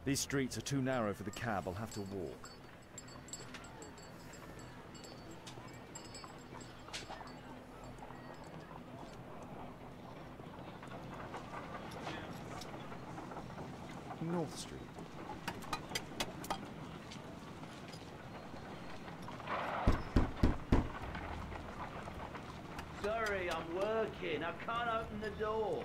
These streets are too narrow for the cab. I'll have to walk. North Street. Sorry, I'm working. I can't open the door.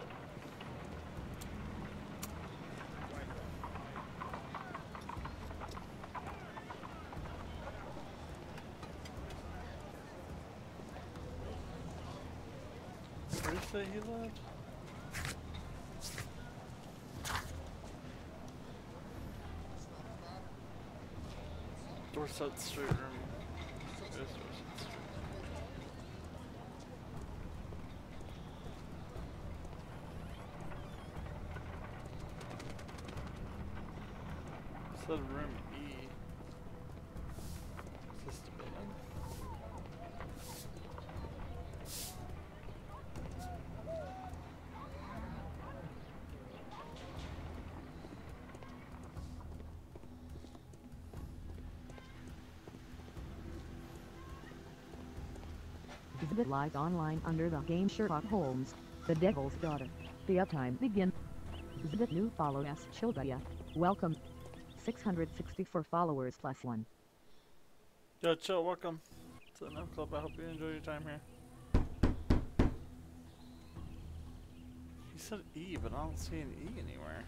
Where did you say he lived? Dorset Street room. It is Dorset Street. It said room E. Is this the band? Exhibit live online under the game Sherlock Holmes, The Devil's Daughter. The uptime begin. Exhibit new follow S. Childaya. Welcome. 664 followers plus 1. Yo, chill, welcome to the No Club. I hope you enjoy your time here. He said E, but I don't see an E anywhere.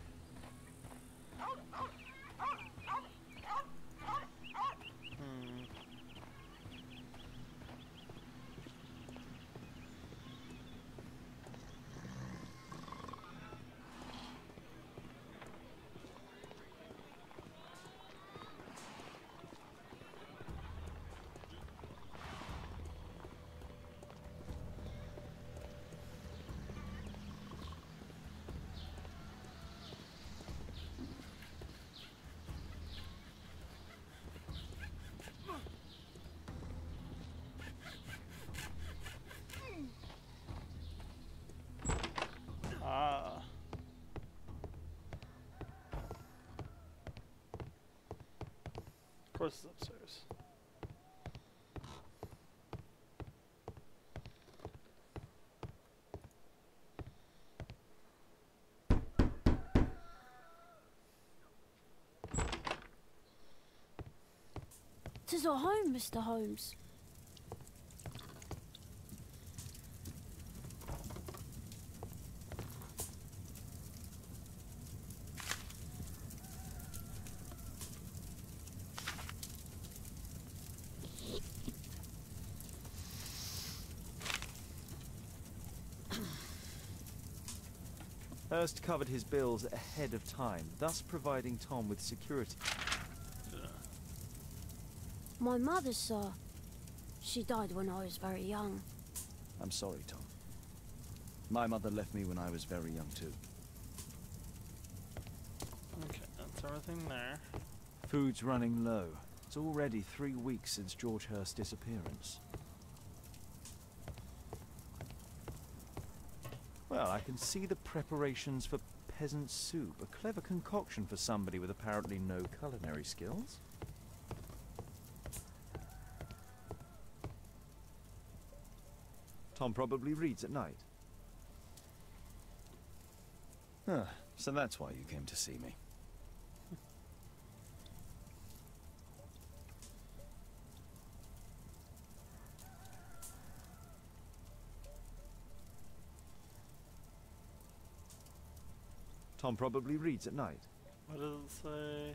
Of course it's upstairs. "'Tis our home, Mr. Holmes." Hurst covered his bills ahead of time, thus providing Tom with security. My mother, sir. She died when I was very young. I'm sorry, Tom. My mother left me when I was very young too. Okay, that's everything there. Food's running low. It's already 3 weeks since George Hurst's disappearance. Well, I can see the preparations for peasant soup. A clever concoction for somebody with apparently no culinary skills. Tom probably reads at night. Ah, so that's why you came to see me. Tom probably reads at night. What does it say?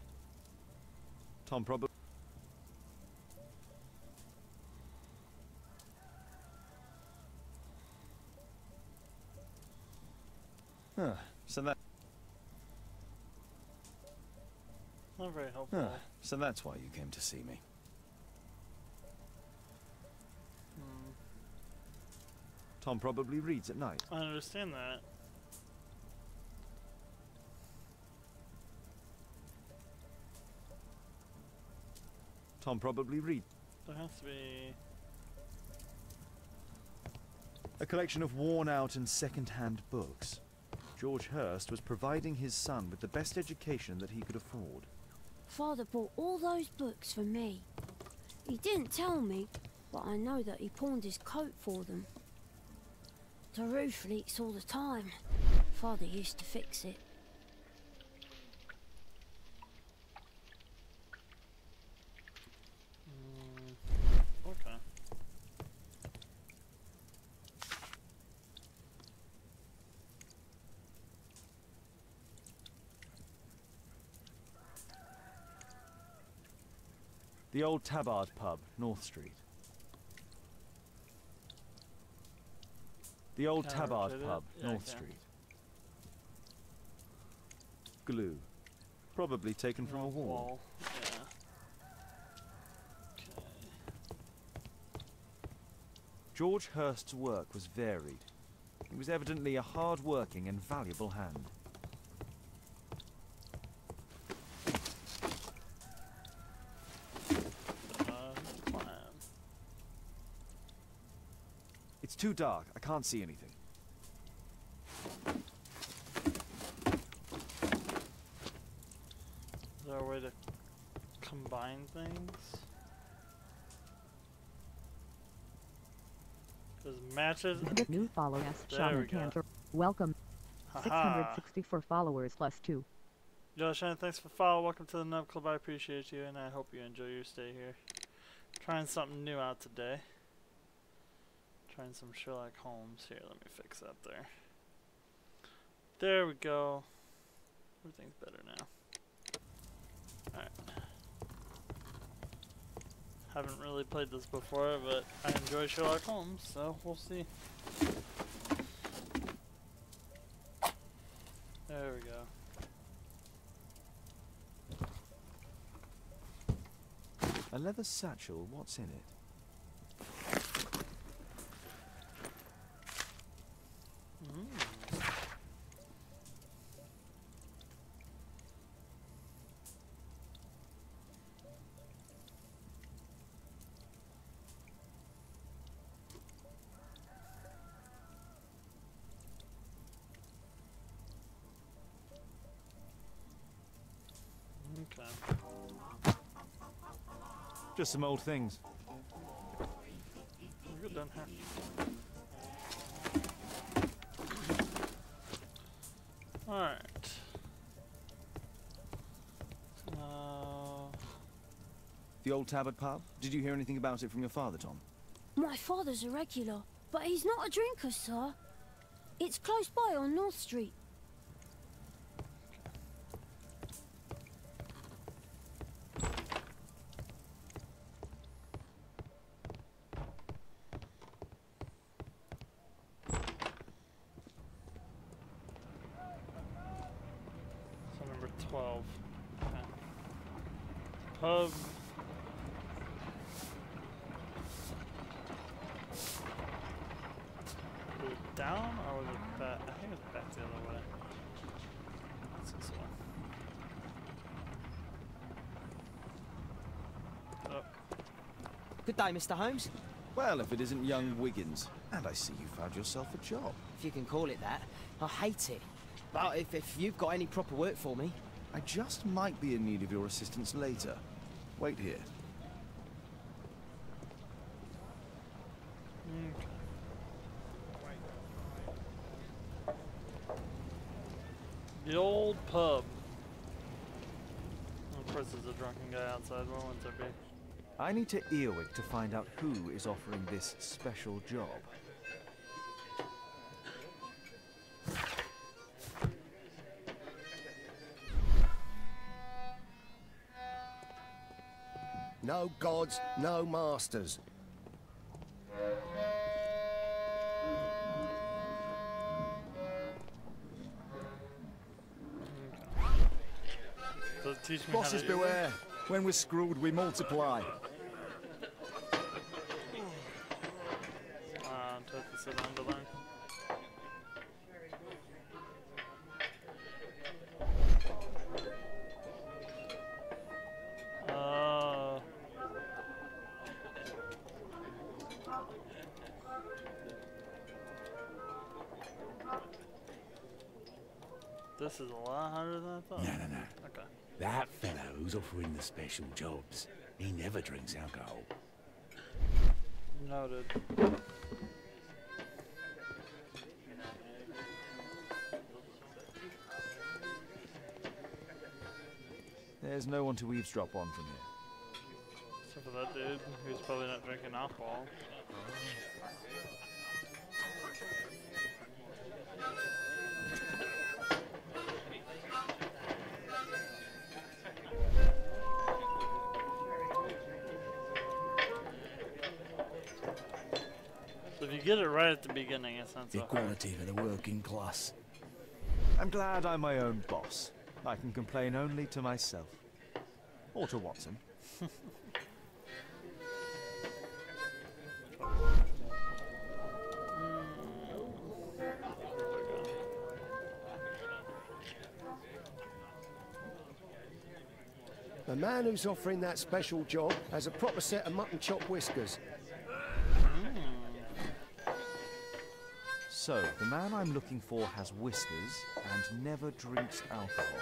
Tom probably... Huh, so that... Not very helpful. Huh, so that's why you came to see me. Tom probably reads at night. I understand that. Tom probably reads. There has to be... A collection of worn-out and second-hand books. George Hurst was providing his son with the best education that he could afford. Father bought all those books for me. He didn't tell me, but I know that he pawned his coat for them. The roof leaks all the time. Father used to fix it. Okay. The old Tabard pub, North Street. The old Can I Tabard rotate it? pub, Yeah, I North can. Street. Glue. Probably taken from a wall. Yeah. Okay. George Hurst's work was varied. He was evidently a hard-working and valuable hand. Plan. It's too dark. I can't see anything. Is there a way to combine things? Because matches. The new follow S. There Shaman we go. Cantor. Welcome. Haha. 664 followers plus 2. Yo, Shannon, thanks for following. Welcome to the Nub Club. I appreciate you, and I hope you enjoy your stay here. Trying something new out today. Trying some Sherlock Holmes. Here, let me fix that there. There we go. Everything's better now. Alright. Haven't really played this before, but I enjoy Sherlock Holmes, so we'll see. There we go. A leather satchel, what's in it? Okay. Just some old things. We're good down here. Alright. The old Tabard pub? Did you hear anything about it from your father, Tom? My father's a regular, but he's not a drinker, sir. It's close by on North Street. So number 12. Okay. Pub. Was it down or was it back? I think it was back the other way. That's this one. Oh, Good day, Mr. Holmes. Well, if it isn't young Wiggins. And I see you found yourself a job. If you can call it that. I hate it. But if you've got any proper work for me... I just might be in need of your assistance later. Wait here. okay. The old pub. Of course, there's a drunken guy outside. What wouldn't there be? I need to Earwig to find out who is offering this special job. No gods, no masters. Does it teach me Bosses how to beware. When we're screwed, we multiply. Do I have to sit down to learn? This is a lot harder than I thought. No, no, no. Okay. That fellow who's offering the special jobs, he never drinks alcohol. Noted. There's no one to eavesdrop on from here. Except for that dude who's probably not drinking alcohol. So if you get it right at the beginning, it's not so hard. Equality for the working class. I'm glad I'm my own boss. I can complain only to myself. Or to Watson. The man who's offering that special job has a proper set of mutton chop whiskers. So, the man I'm looking for has whiskers and never drinks alcohol.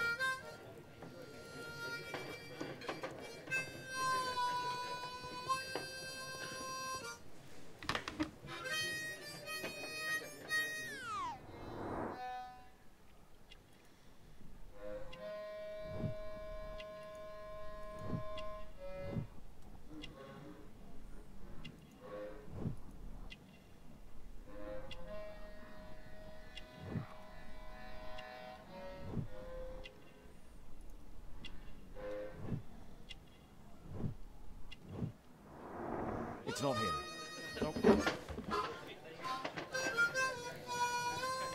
It's not him. Nope.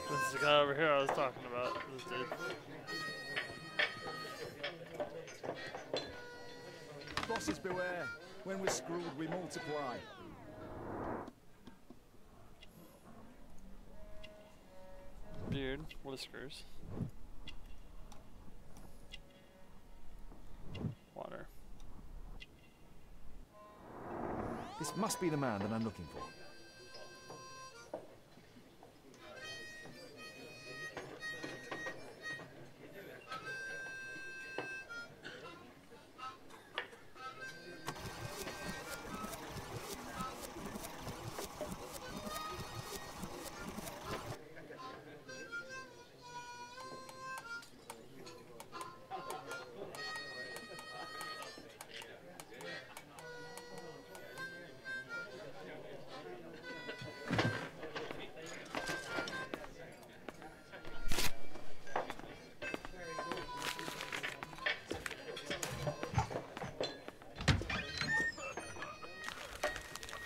This is the guy over here I was talking about. This dude. Bosses beware. When we're screwed, we multiply. Beard, whiskers. Water. This must be the man that I'm looking for.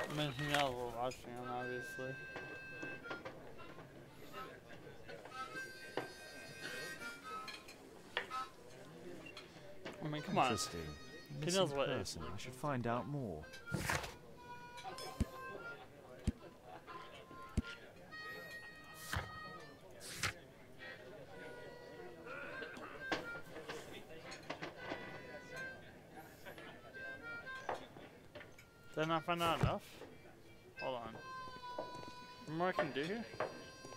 I mean, he knows we're watching him, obviously. I mean, come on. Interesting. He Missing knows what person. I should find out more. Did I not find out enough? Hold on. What more I can do here?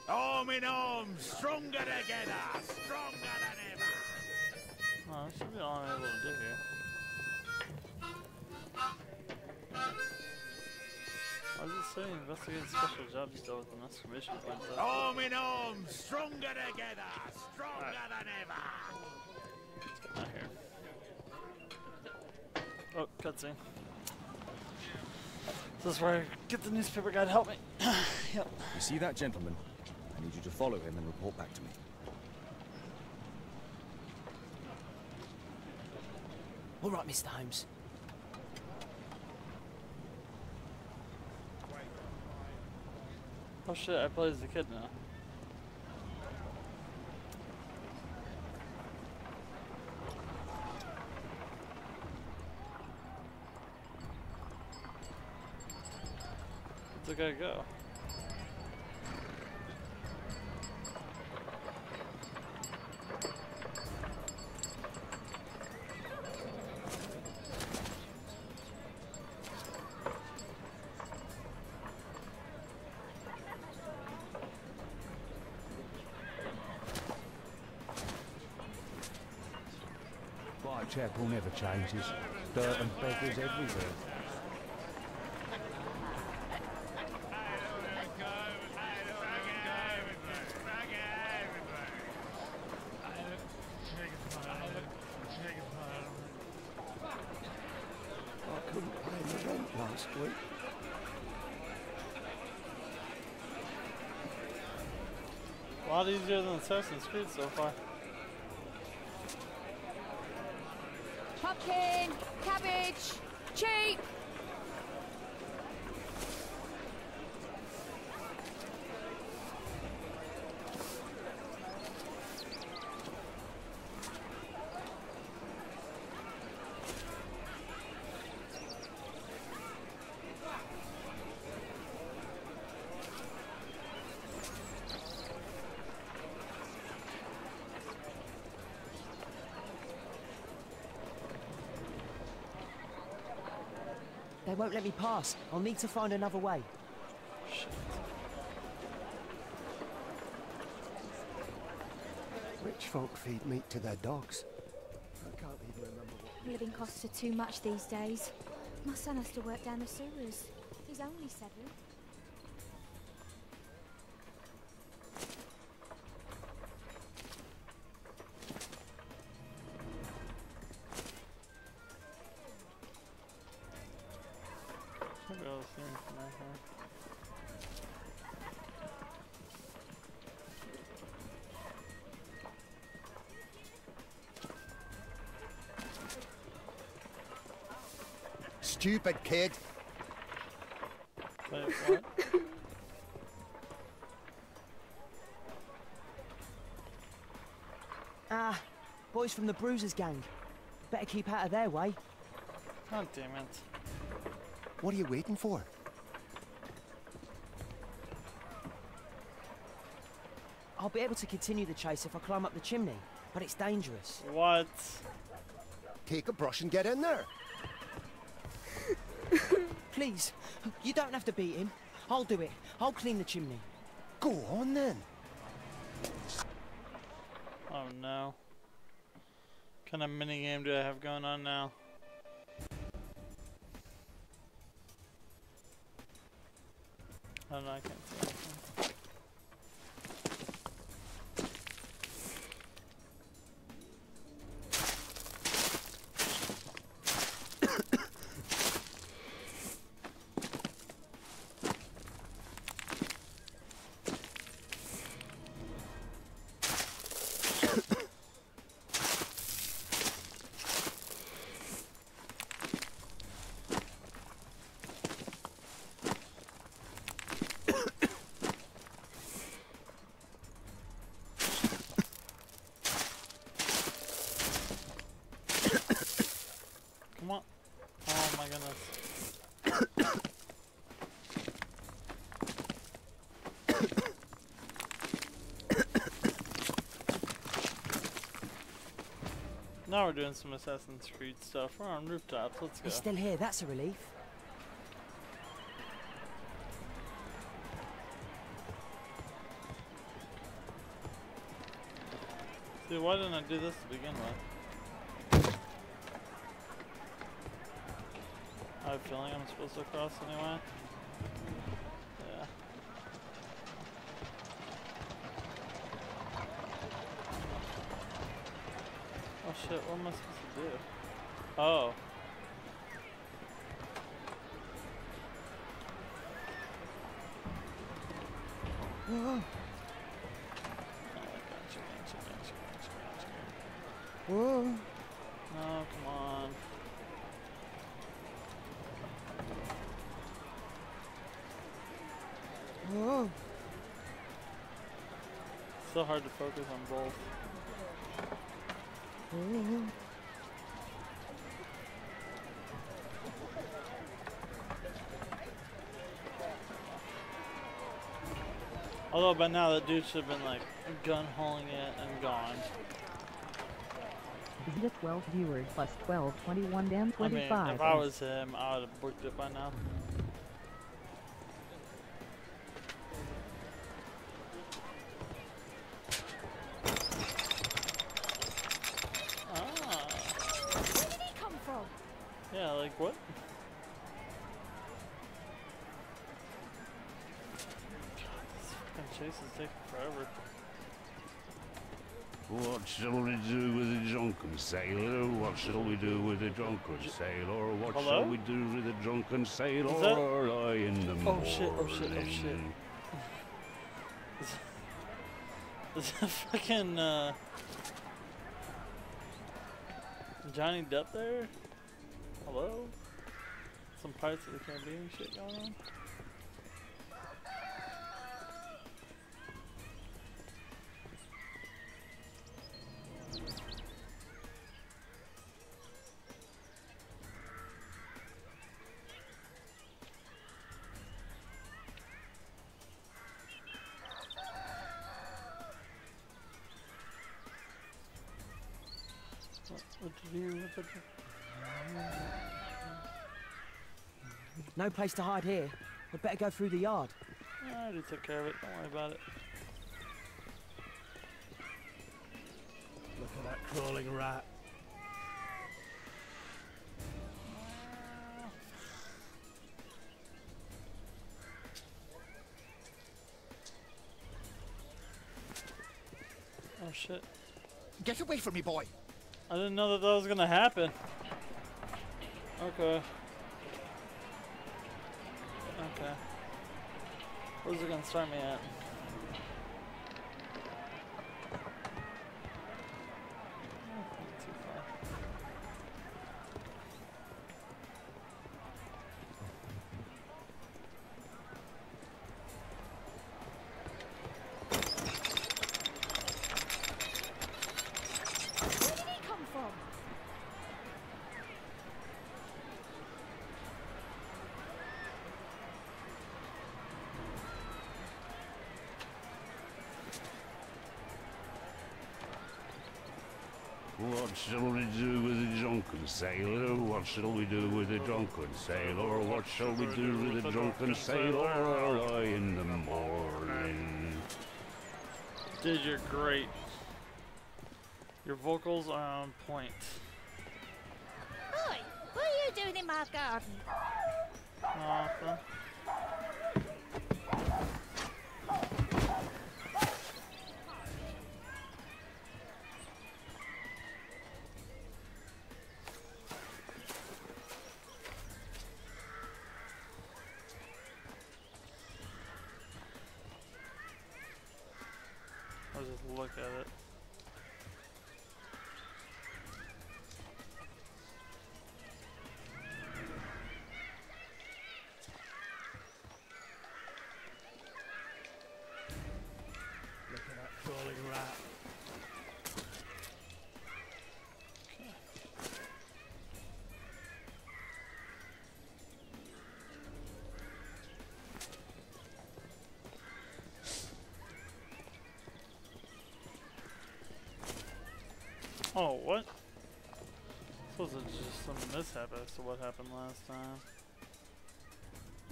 Arm in arm, stronger together, stronger than ever. Oh, that should be all I'm able to do here. Why does it say investigate special jobs deal with the exclamation point though? Arm in arm, stronger together, stronger than ever. Let's get out here. Oh, cutscene. This is where I get the newspaper guy to help me. Yep. You see that gentleman? I need you to follow him and report back to me. All right, Mr. Holmes. Oh shit, I play as the kid now. Where's the guy go? Whitechapel never changes. Dirt and beggars everywhere. I couldn't pay the rent last week. A lot easier than Assassin's Creed so far. Pumpkin, cabbage, cheap. They won't let me pass. I'll need to find another way. Shit. Rich folk feed meat to their dogs. I can't even remember what... Living costs are too much these days. My son has to work down the sewers. He's only 7. Maybe I'll see him from right here. Stupid kid! Wait, what? Ah, boys from the Bruisers gang. Better keep out of their way. God damn it. What are you waiting for? I'll be able to continue the chase if I climb up the chimney, but it's dangerous. What? Take a brush and get in there. Please, you don't have to beat him. I'll do it. I'll clean the chimney. Go on then. Oh no. What kind of minigame do I have going on now? I don't know, I can't see anything. Come on. Oh my goodness. Now we're doing some Assassin's Creed stuff. We're on rooftops. Let's go. He's still here. That's a relief. See, why didn't I do this to begin with? I have a feeling I'm supposed to cross anyway. Yeah. Oh shit, what am I supposed to do? Oh. Whoa. Gotcha. Whoa. No, come on. Whoa. So hard to focus on both. Whoa. Although by now that dude should have been like gun holing it and gone. Visit 12 viewers plus 12, 21, damn 25. I mean, if I was him, I would have booked it by now. Ah. Yeah, like what? God, this fucking chase is taking forever. What shall we do with the drunken sailor? What shall we do with the drunken sailor? What shall we do with the drunken sailor? I in the morning. Shit, oh shit, oh shit. Is that fucking Johnny Depp there? Hello? Some Pirates of the Caribbean shit going on? What to do with the... No place to hide here. We'd better go through the yard. I already took care of it. Don't worry about it. Look at that crawling rat. Oh shit. Get away from me, boy. I didn't know that was gonna happen. Okay. Okay. Where's it gonna start me at? Not too far. Where did he come from? What shall we do with the drunken sailor? What shall we do with the drunken sailor? What shall we do with the drunken sailor? I in the morning. Dude, you're great. Your vocals are on point. Oi, what are you doing in my garden? Awesome. I'll just look at it. Look at that crawling rat. Oh, what? This was just some mishap as to what happened last time.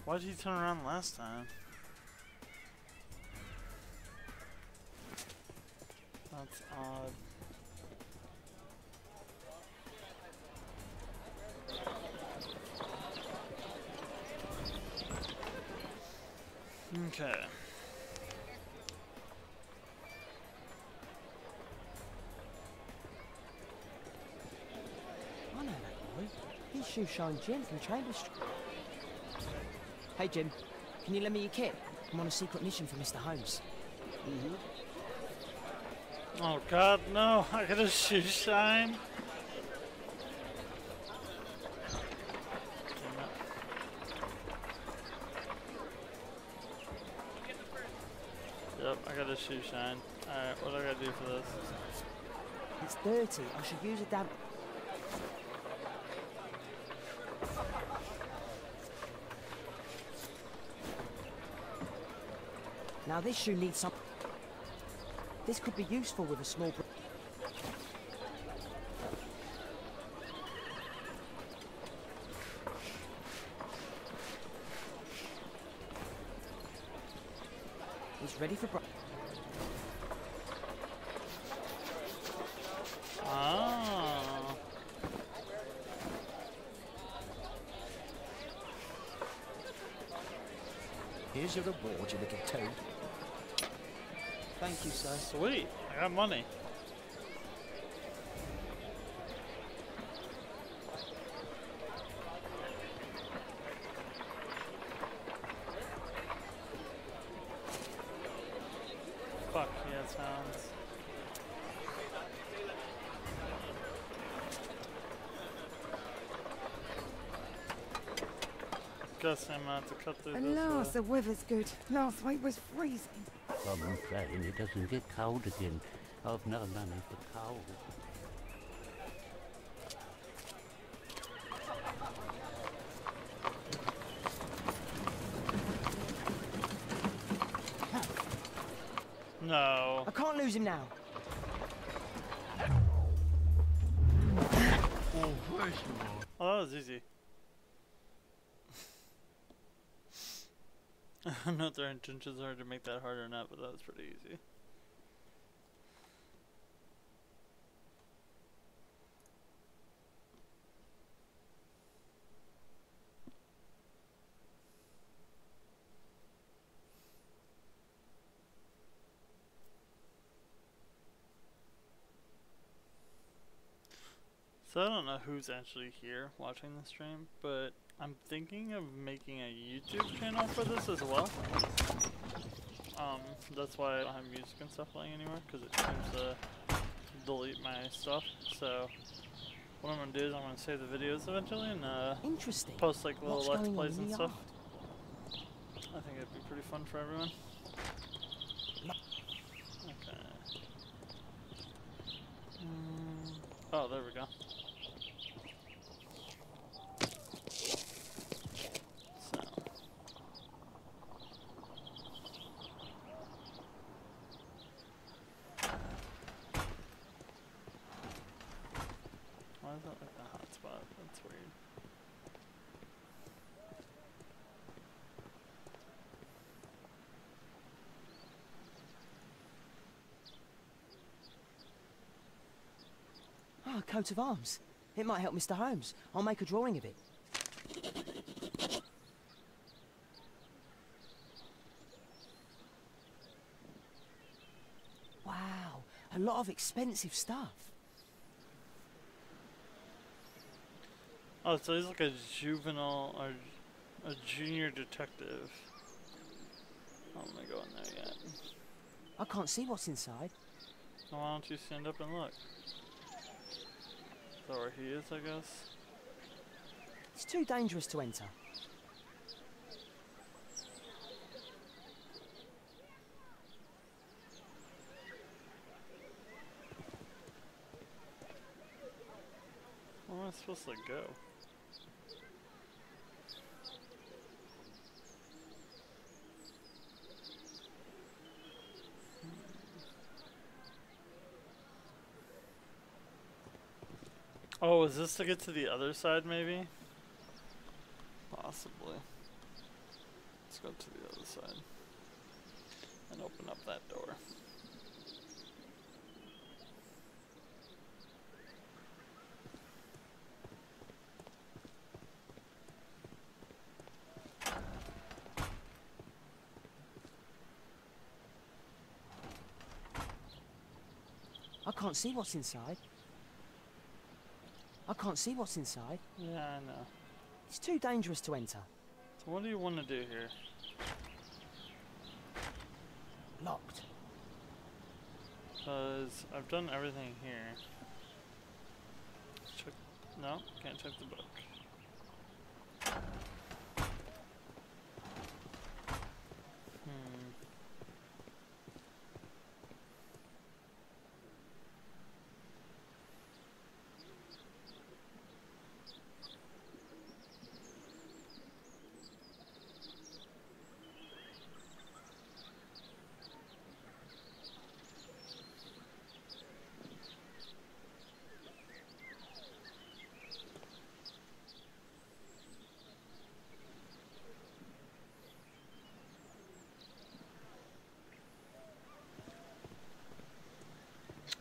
Why did he turn around last time? That's odd. Okay. I know that boy. He's Shoeshine Jim from Chambers Street. Hey Jim, can you lend me your kit? I'm on a secret mission for Mr. Holmes. Oh god, no! I got a shoe shine. Yep, I got a shoe shine. Alright, what do I gotta do for this? It's dirty. I should use a damp... Now this shoe needs some... This could be useful with a small... He's ready for... Ah. Here's your reward, you little toad. Thank you, sir. Sweet, I got money. Fuck, yeah, it sounds. Guess I'm gonna have to cut through At this. last, the weather's good. Last week was freezing. I'm praying it doesn't get cold again. I've no money for coal. No. I can't lose him now. Oh, that was easy. I don't know if their intentions are to make that hard or not, but that was pretty easy. So I don't know who's actually here watching the stream, but I'm thinking of making a YouTube channel for this as well. That's why I don't have music and stuff playing anymore, because it seems to delete my stuff. So what I'm gonna do is I'm gonna save the videos eventually and Interesting. post like little What's let's going on plays in and the stuff. yard? I think it'd be pretty fun for everyone. Okay. Oh, there we go. So. Why is that like a hotspot? That's weird. Ah, a coat of arms. It might help Mr. Holmes. I'll make a drawing of it. Wow, a lot of expensive stuff. Oh, so he's like a juvenile or a junior detective. I don't want to go in there yet. I can't see what's inside. So why don't you stand up and look? Is that where he is, I guess? It's too dangerous to enter. Where am I supposed to go? Oh, is this to get to the other side, maybe? Possibly. Let's go to the other side. And open up that door. I can't see what's inside. I can't see what's inside. Yeah, I know. It's too dangerous to enter. So what do you want to do here? Locked. Because I've done everything here. Check. No, can't check the book.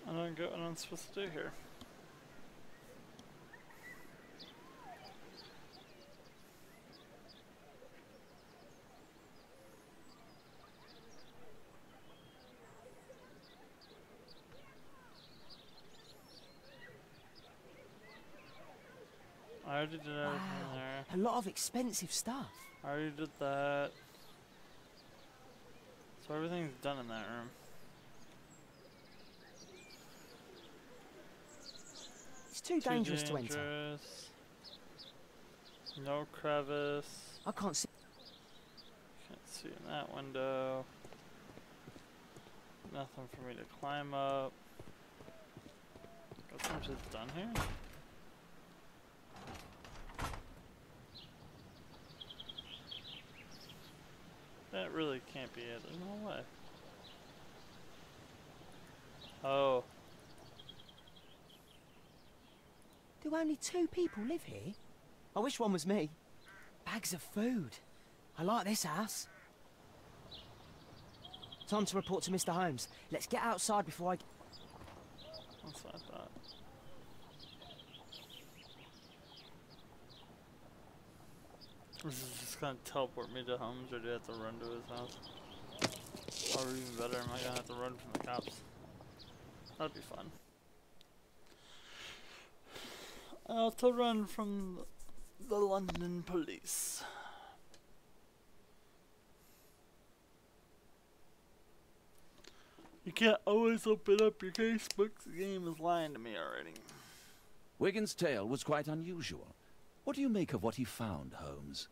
I don't get what I'm supposed to do here. I already did everything Wow, there. a lot of expensive stuff. I already did that. So everything's done in that room. It's too dangerous to enter. Dangerous. No crevice. I can't see. Can't see in that window. Nothing for me to climb up. Got some shit done here. That really can't be it. There's no way. Oh. Do only 2 people live here? I wish one was me. Bags of food. I like this house. Time to report to Mr. Holmes. Let's get outside before I... That's what I thought. This is just gonna teleport me to Holmes, or do I have to run to his house? Or even better, am I gonna have to run from the cops? That'd be fun. I'll have to run from the London police. You can't always open up your casebook. The game is lying to me already. Wiggins' tale was quite unusual. What do you make of what he found, Holmes?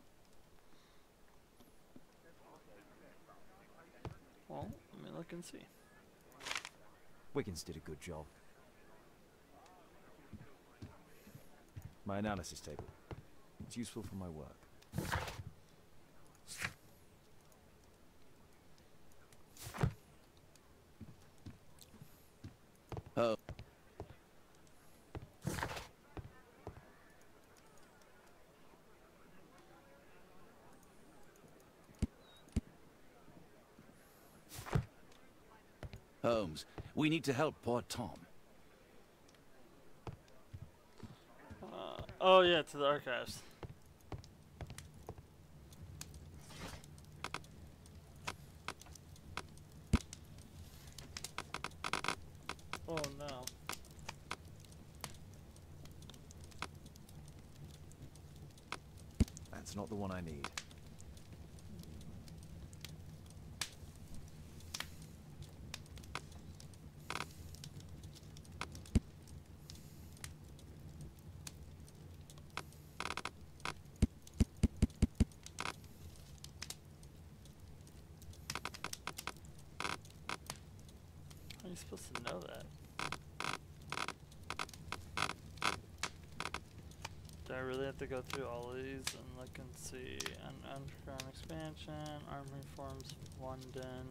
Well, let me look and see. Wiggins did a good job. My analysis table. It's useful for my work. Oh. Holmes, we need to help poor Tom. Oh yeah, to the archives. Oh no. That's not the one I need. How are you supposed to know that? Do I really have to go through all of these and look and see? An underground expansion, army forms of London.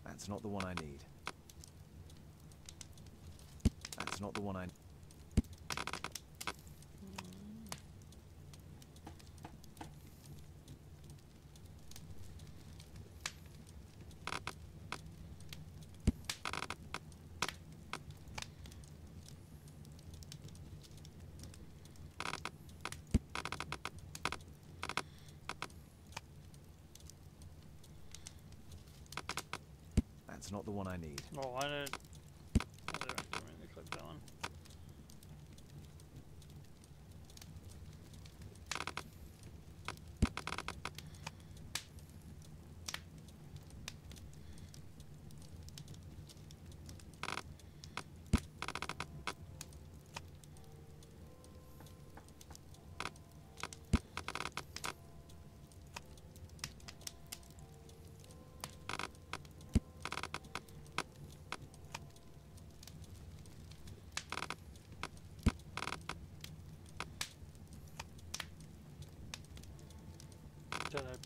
That's not the one I need. That's not the one I need. That's not the one I need. Oh, why did I mean to click that one?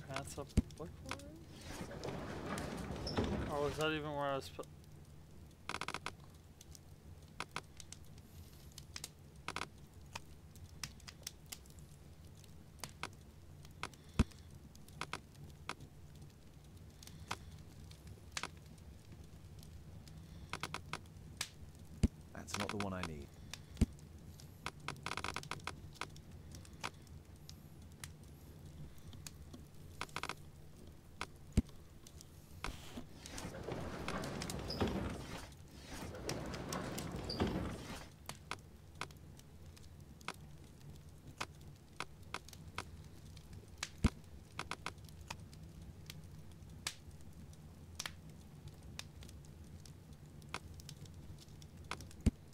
Pants up book for it? Or was that even where I was That's not the one I need.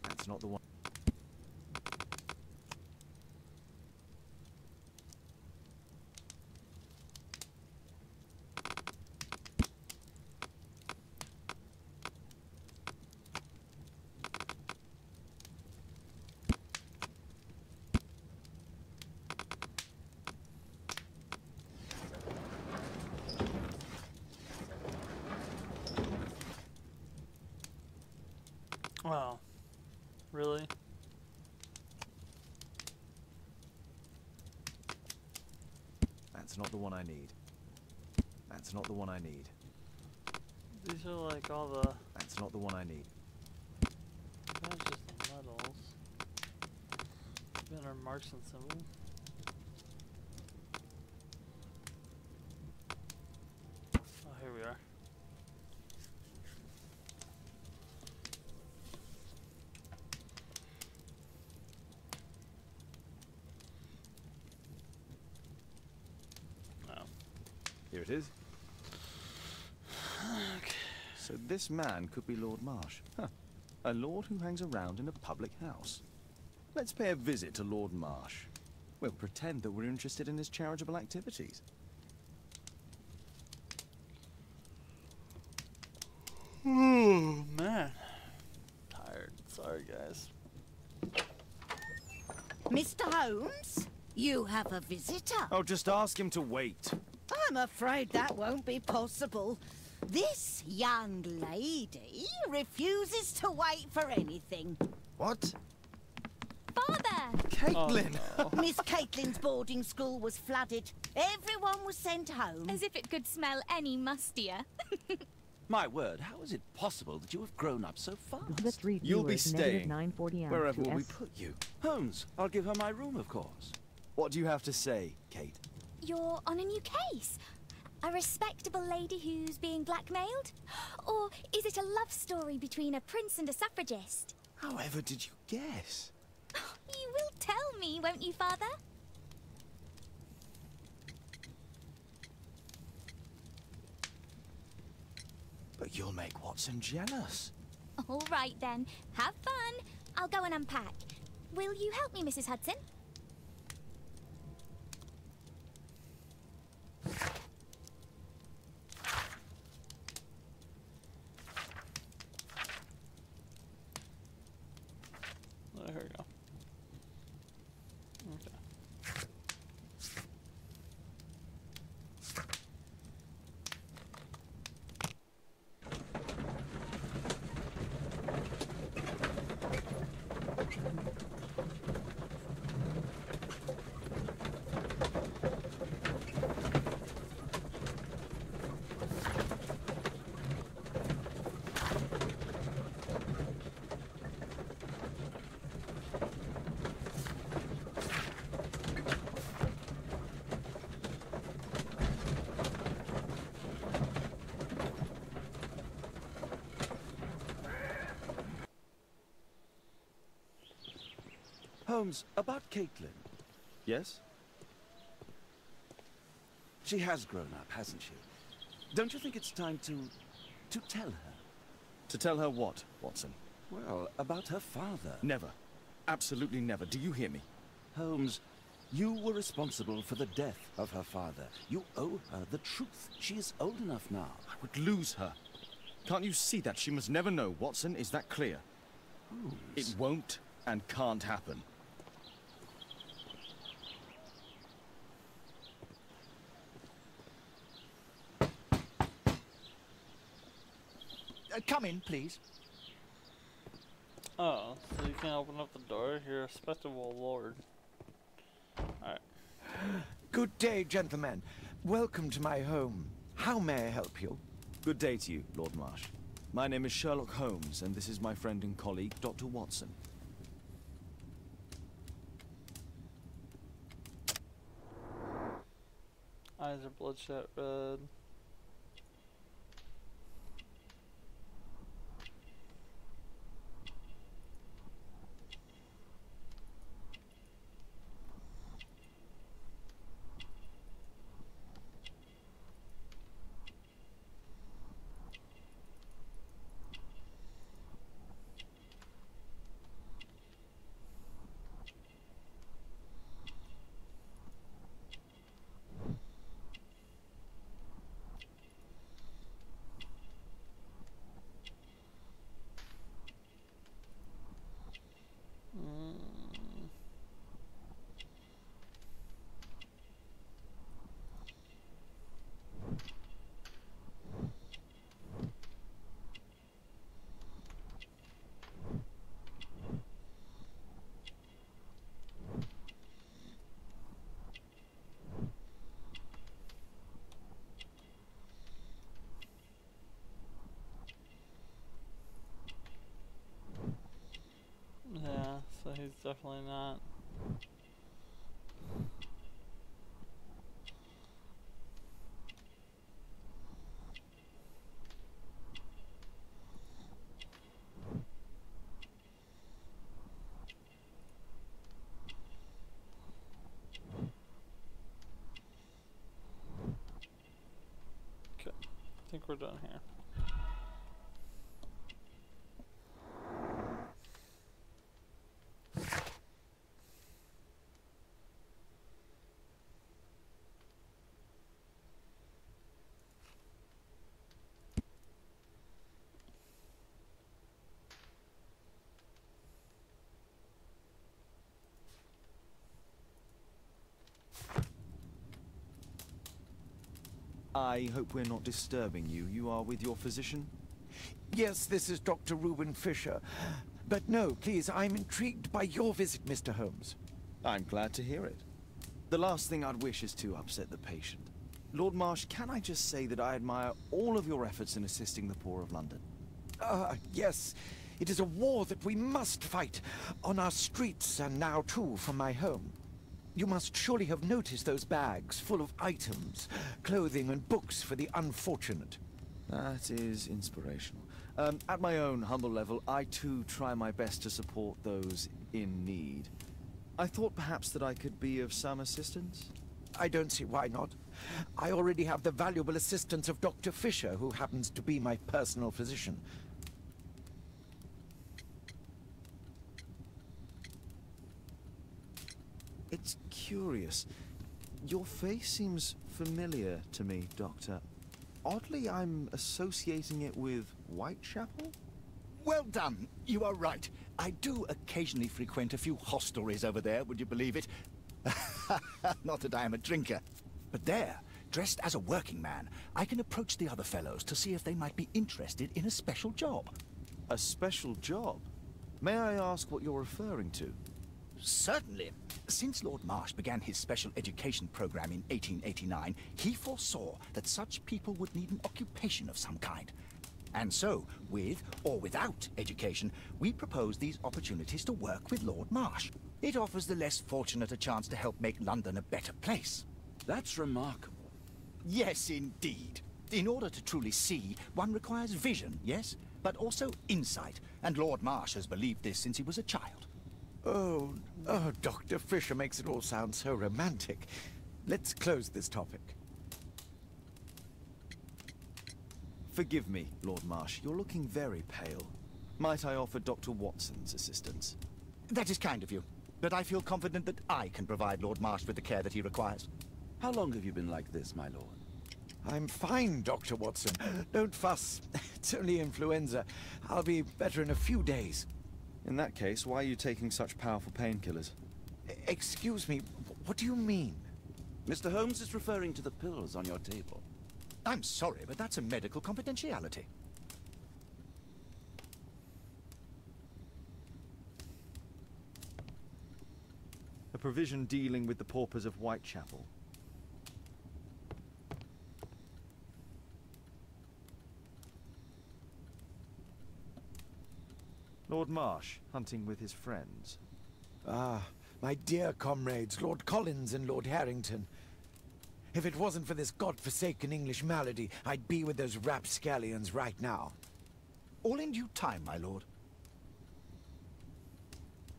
That's not the one. Wow. Really? That's not the one I need. That's not the one I need. These are like all the... That's not the one I need. That's just the medals. Banner marks and symbols. Oh, here we are. Here it is. Okay. So this man could be Lord Marsh. Huh. A lord who hangs around in a public house. Let's pay a visit to Lord Marsh. We'll pretend that we're interested in his charitable activities. Oh, man. Tired. Sorry, guys. Mr. Holmes, you have a visitor. Oh, just ask him to wait. I'm afraid that won't be possible. This young lady refuses to wait for anything. What? Father! Caitlin! Oh, no. Miss Caitlin's boarding school was flooded. Everyone was sent home. As if it could smell any mustier. My word, how is it possible that you have grown up so fast? The street You'll be viewers, staying. -940 M Wherever to will we S. put you? Holmes, I'll give her my room, of course. What do you have to say, Kate? You're on a new case. A respectable lady who's being blackmailed? Or is it a love story between a prince and a suffragist? However did you guess? You will tell me, won't you, Father? But you'll make Watson jealous. All right, then. Have fun. I'll go and unpack. Will you help me, Mrs. Hudson? There we go. Okay. Holmes, about Caitlin. Yes? She has grown up, hasn't she? Don't you think it's time to tell her? To tell her what, Watson? Well, about her father. Never. Absolutely never. Do you hear me? Holmes, you were responsible for the death of her father. You owe her the truth. She is old enough now. I would lose her. Can't you see that? She must never know, Watson. Is that clear? Holmes. It won't and can't happen. Come in, please. Oh, so you can't open up the door? You're a respectable lord. Alright. Good day, gentlemen. Welcome to my home. How may I help you? Good day to you, Lord Marsh. My name is Sherlock Holmes, and this is my friend and colleague, Dr. Watson. Eyes are bloodshot red. Yeah, so he's definitely not. Okay, I think we're done here. I hope we're not disturbing you. You are with your physician? Yes, this is Dr. Reuben Fisher. But no, please, I'm intrigued by your visit, Mr. Holmes. I'm glad to hear it. The last thing I'd wish is to upset the patient. Lord Marsh, can I just say that I admire all of your efforts in assisting the poor of London? Yes. It is a war that we must fight, on our streets and now, too, from my home. You must surely have noticed those bags full of items, clothing and books for the unfortunate. That is inspirational. At my own humble level, I too try my best to support those in need. I thought perhaps that I could be of some assistance. I don't see why not. I already have the valuable assistance of Dr. Fisher, who happens to be my personal physician. It's curious. Your face seems familiar to me, Doctor. Oddly, I'm associating it with Whitechapel? Well done. You are right. I do occasionally frequent a few hostelries over there, would you believe it? Not that I am a drinker. But there, dressed as a working man, I can approach the other fellows to see if they might be interested in a special job. A special job? May I ask what you're referring to? Certainly. Since Lord Marsh began his special education program in 1889, he foresaw that such people would need an occupation of some kind. And so, with or without education, we propose these opportunities to work with Lord Marsh. It offers the less fortunate a chance to help make London a better place. That's remarkable. Yes, indeed. In order to truly see, one requires vision, yes? But also insight, and Lord Marsh has believed this since he was a child. Oh, Dr. Fisher makes it all sound so romantic. Let's close this topic. Forgive me, Lord Marsh. You're looking very pale. Might I offer Dr. Watson's assistance? That is kind of you, but I feel confident that I can provide Lord Marsh with the care that he requires. How long have you been like this, my lord? I'm fine, Dr. Watson. Don't fuss. It's only influenza. I'll be better in a few days. In that case, why are you taking such powerful painkillers? Excuse me, what do you mean? Mr. Holmes is referring to the pills on your table. I'm sorry, but that's a medical confidentiality. provision dealing with the paupers of Whitechapel. Lord Marsh, hunting with his friends. Ah, my dear comrades, Lord Collins and Lord Harrington. If it wasn't for this godforsaken English malady, I'd be with those rapscallions right now. All in due time, my lord.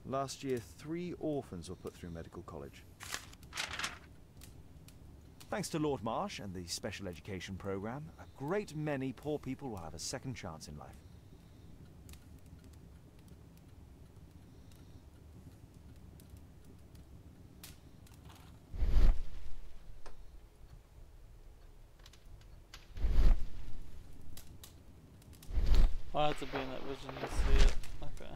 Last year, 3 orphans were put through medical college. Thanks to Lord Marsh and the special education program, a great many poor people will have a second chance in life. I had to be in that vision to see it. Okay.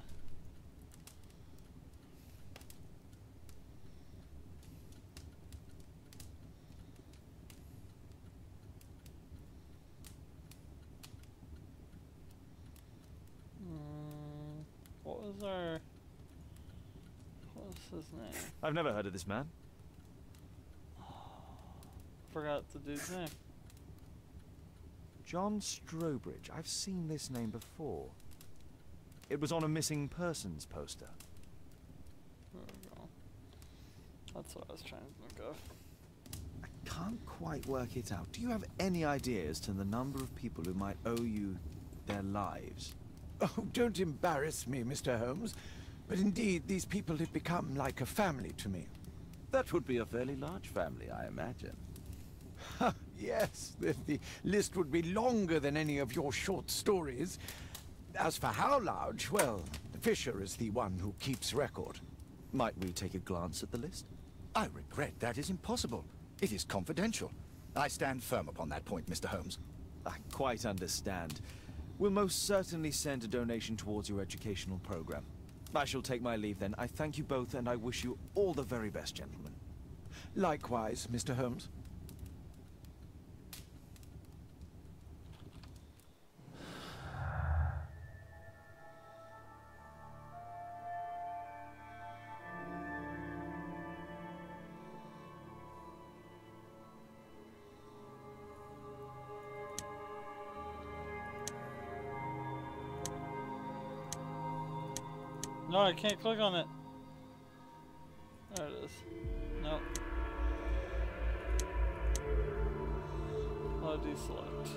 What was his name? I've never heard of this man. Forgot the dude's name. John Strobridge. I've seen this name before. It was on a missing persons poster. There we go. That's what I was trying to think of. I can't quite work it out. Do you have any idea as to the number of people who might owe you their lives? Oh, don't embarrass me, Mr. Holmes. But indeed, these people have become like a family to me. That would be a fairly large family, I imagine. Yes, the list would be longer than any of your short stories. As for how large, well, Fisher is the one who keeps record. Might we take a glance at the list? I regret that is impossible. It is confidential. I stand firm upon that point, Mr. Holmes. I quite understand. We'll most certainly send a donation towards your educational program. I shall take my leave then. I thank you both and I wish you all the very best, gentlemen. Likewise, Mr. Holmes. No, I can't click on it. There it is. Nope. I'll deselect.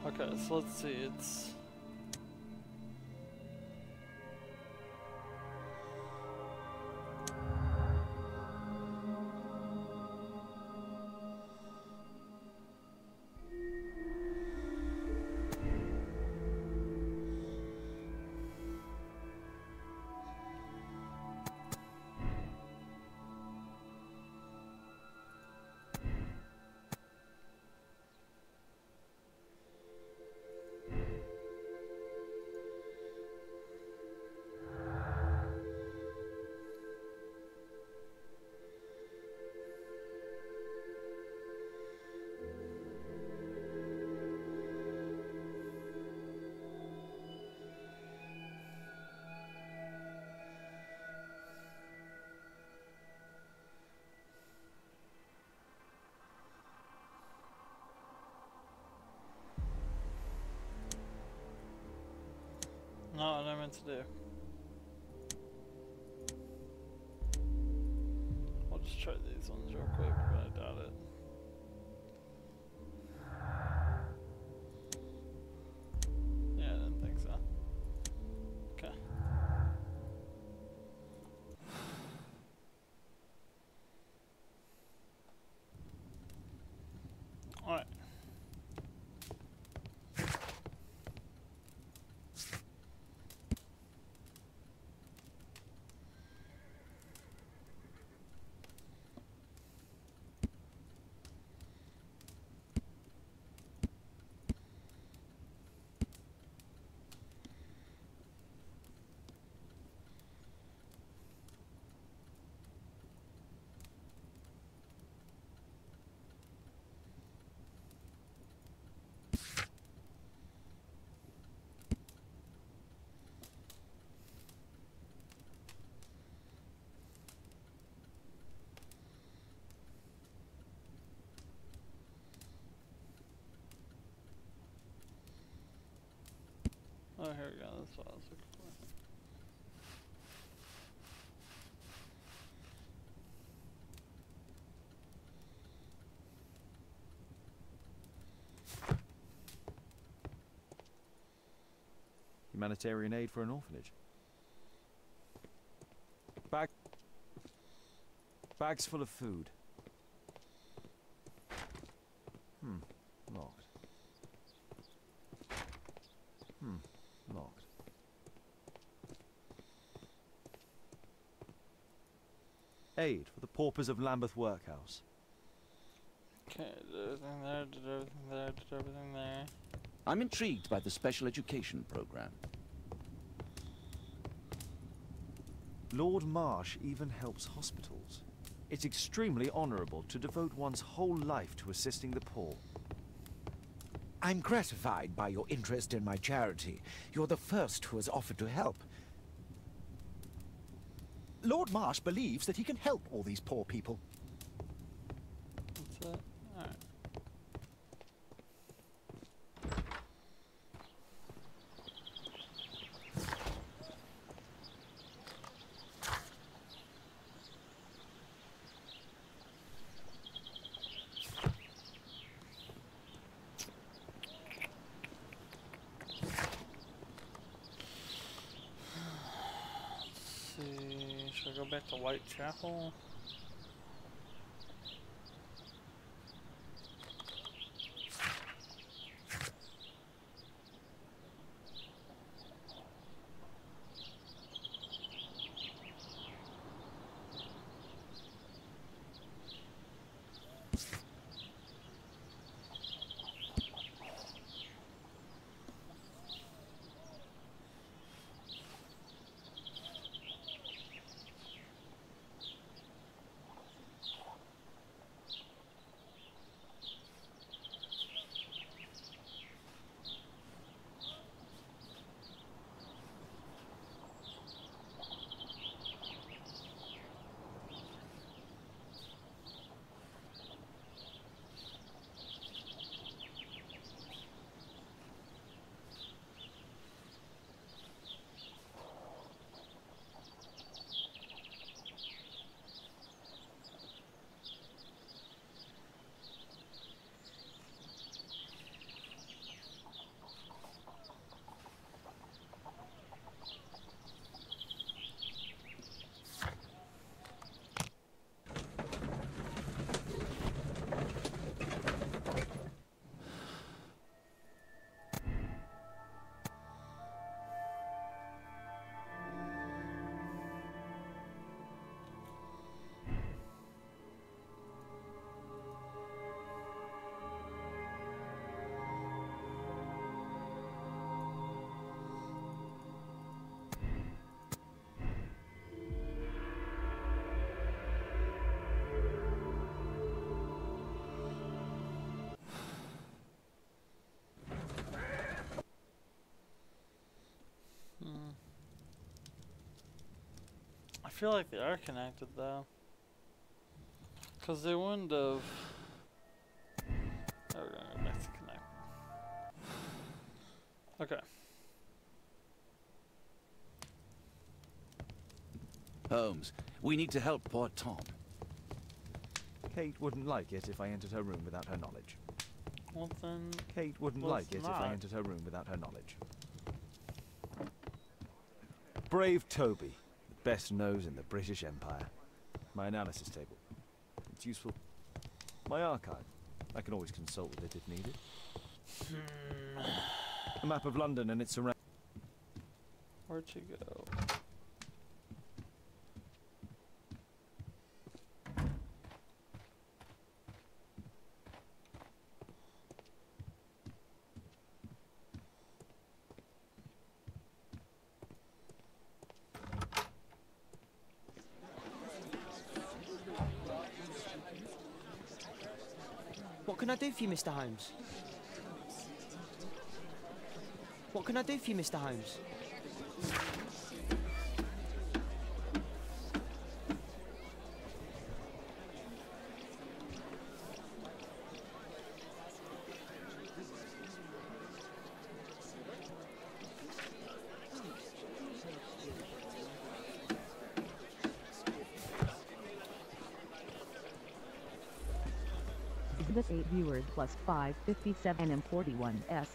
Okay, so let's see. It's not what I meant to do. I'll just try these ones real quick, but I doubt it. Yeah, I didn't think so. Okay. Alright. here we go. That's what I was looking for. Humanitarian aid for an orphanage. Bags full of food. Locked. Locked. Aid for the paupers of Lambeth Workhouse. Okay, did everything there, did everything there, did everything there. I'm intrigued by the special education program. Lord Marsh even helps hospitals. It's extremely honourable to devote one's whole life to assisting the poor. I'm gratified by your interest in my charity. You're the first who has offered to help. Lord Marsh believes that he can help all these poor people. That's it. Alright. Should I go back to Whitechapel? I feel like they are connected though, because they wouldn't have. Oh, we're gonna go back to connect. Okay. Holmes, we need to help poor Tom. Kate wouldn't like it if I entered her room without her knowledge. Well then. Kate wouldn't well, like it if I not. entered her room without her knowledge. Brave Toby, the best nose in the British Empire. My analysis table. It's useful. My archive. I can always consult with it if needed. A map of London and its surroundings. Where'd you go? What can I do for you, Mr. Holmes? What can I do for you, Mr. Holmes? Visit 8 viewers plus 557 and 41s.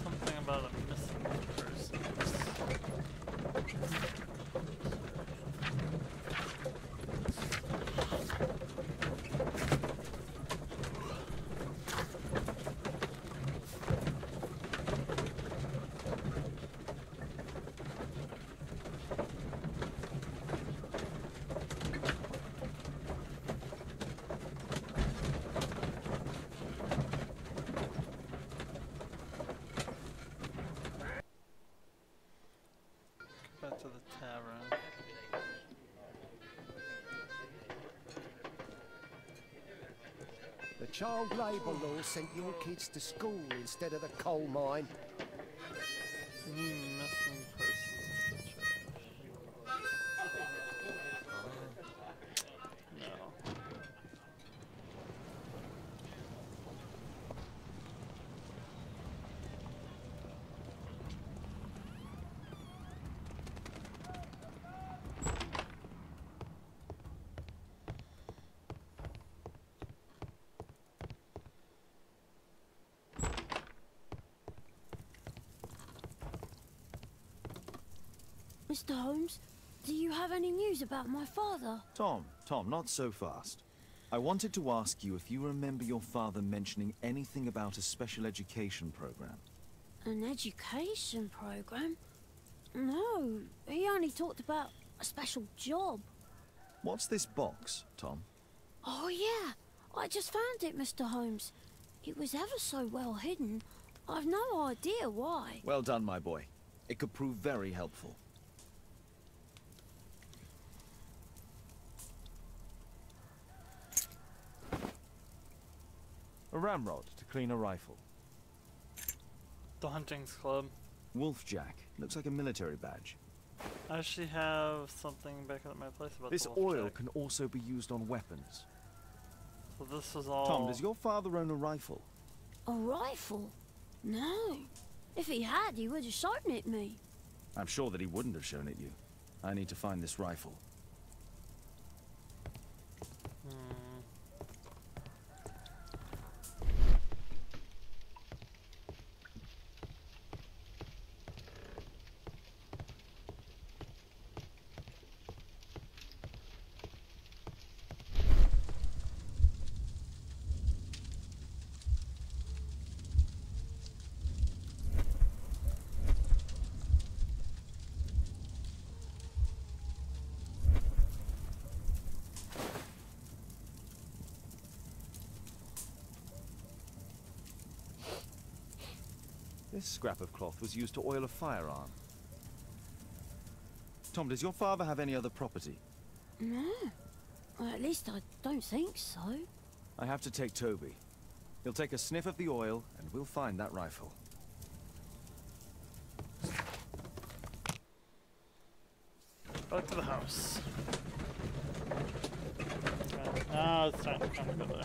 Something about a missing person. Back to the tavern. The child labour law sent your kids to school instead of the coal mine. Missing persons. No. Mr. Holmes, do you have any news about my father? Tom, not so fast. I wanted to ask you if you remember your father mentioning anything about a special education program. An education program? No, he only talked about a special job. What's this box, Tom? Oh yeah, I just found it, Mr. Holmes. It was ever so well hidden. I've no idea why. Well done, my boy. It could prove very helpful. A ramrod to clean a rifle. The Hunting's Club. Wolfjack. Looks like a military badge. I actually have something back at my place about This the oil Wolfjack. can also be used on weapons. So this was all... Tom, does your father own a rifle? A rifle? No. If he had, he would have shown it me. I'm sure that he wouldn't have shown it you. I need to find this rifle. This scrap of cloth was used to oil a firearm. Tom, does your father have any other property? No. Well, at least I don't think so. I have to take Toby. He'll take a sniff of the oil, and we'll find that rifle. Back to the house. Okay, now it's time to kind of go there.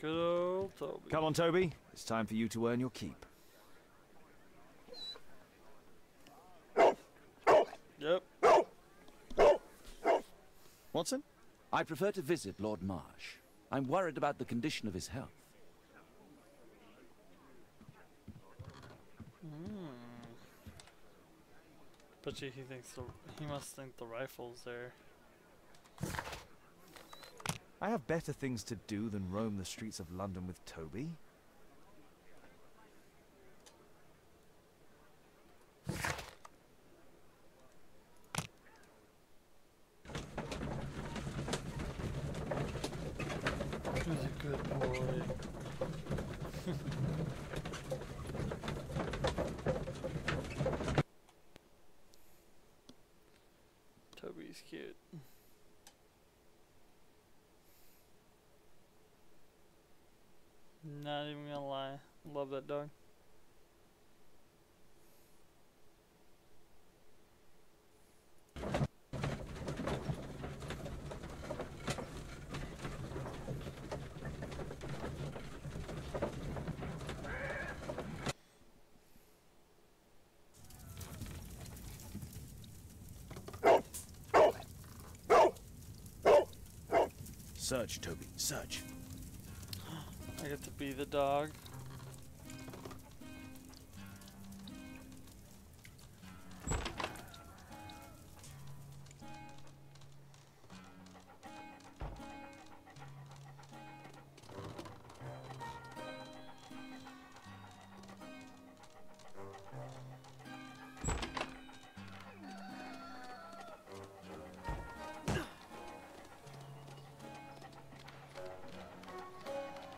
Good old Toby. Come on, Toby. It's time for you to earn your keep. Yep. Watson? I prefer to visit Lord Marsh. I'm worried about the condition of his health. But he thinks he must think the rifle's there. I have better things to do than roam the streets of London with Toby. Toby's cute. Not even gonna lie. Love that dog. Search, Toby, search. I get to be the dog.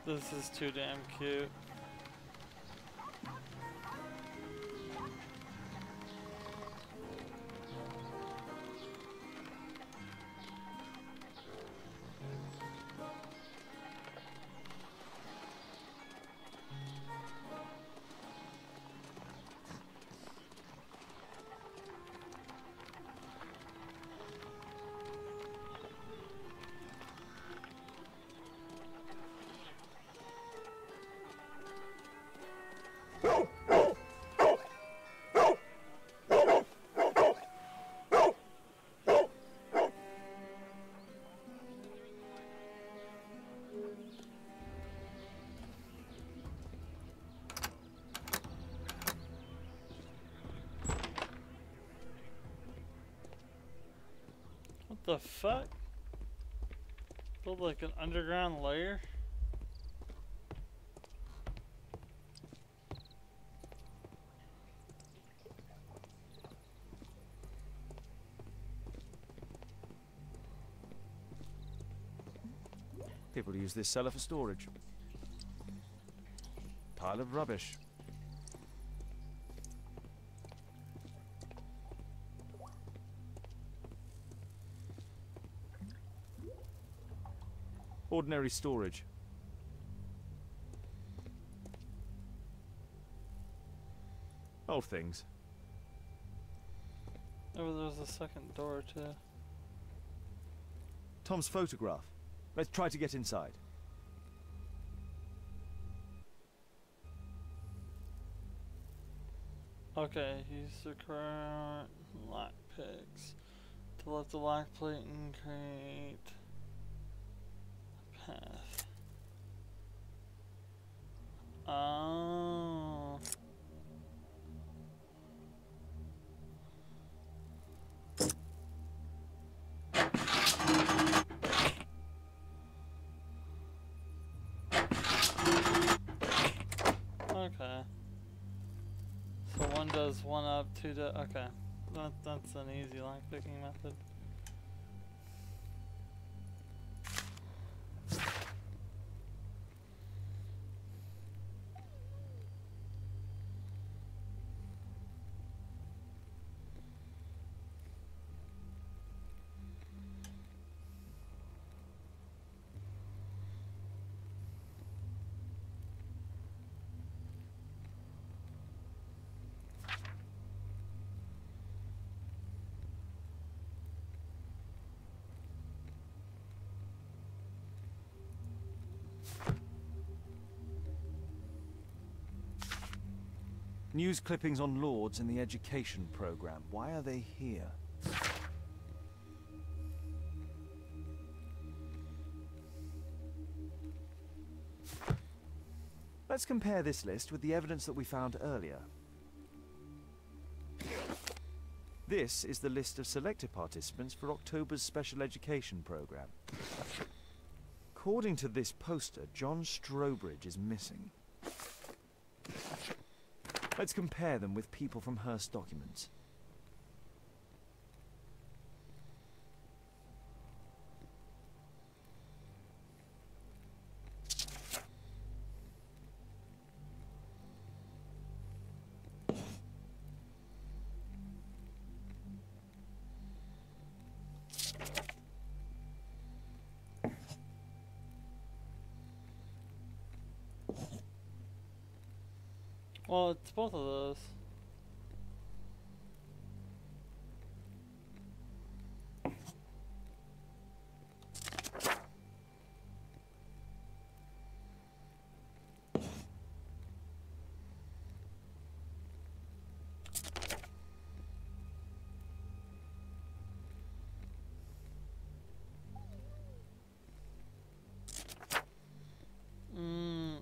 This is too damn cute. What the fuck? Build like an underground lair? People use this cellar for storage. Pile of rubbish. Ordinary storage. Old things. Oh, there's a second door too. Tom's photograph. Let's try to get inside. Okay, use the current lock picks to lift the lock plate and create a path. Oh. Okay. So one does one up, two does. Okay. That's an easy lock picking method. News clippings on Lords in the education program. Why are they here? Let's compare this list with the evidence that we found earlier. This is the list of selected participants for October's special education program. According to this poster, John Strobridge is missing. Let's compare them with people from Hearst documents. Well, it's both of those.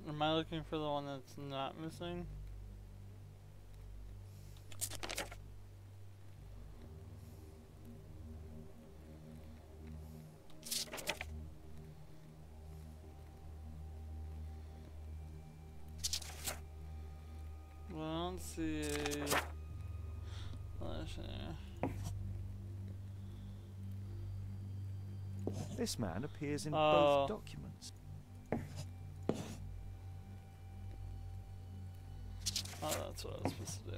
Am I looking for the one that's not missing? Well, I don't see a flash there. This man appears in both documents. Oh, that's what I was supposed to do.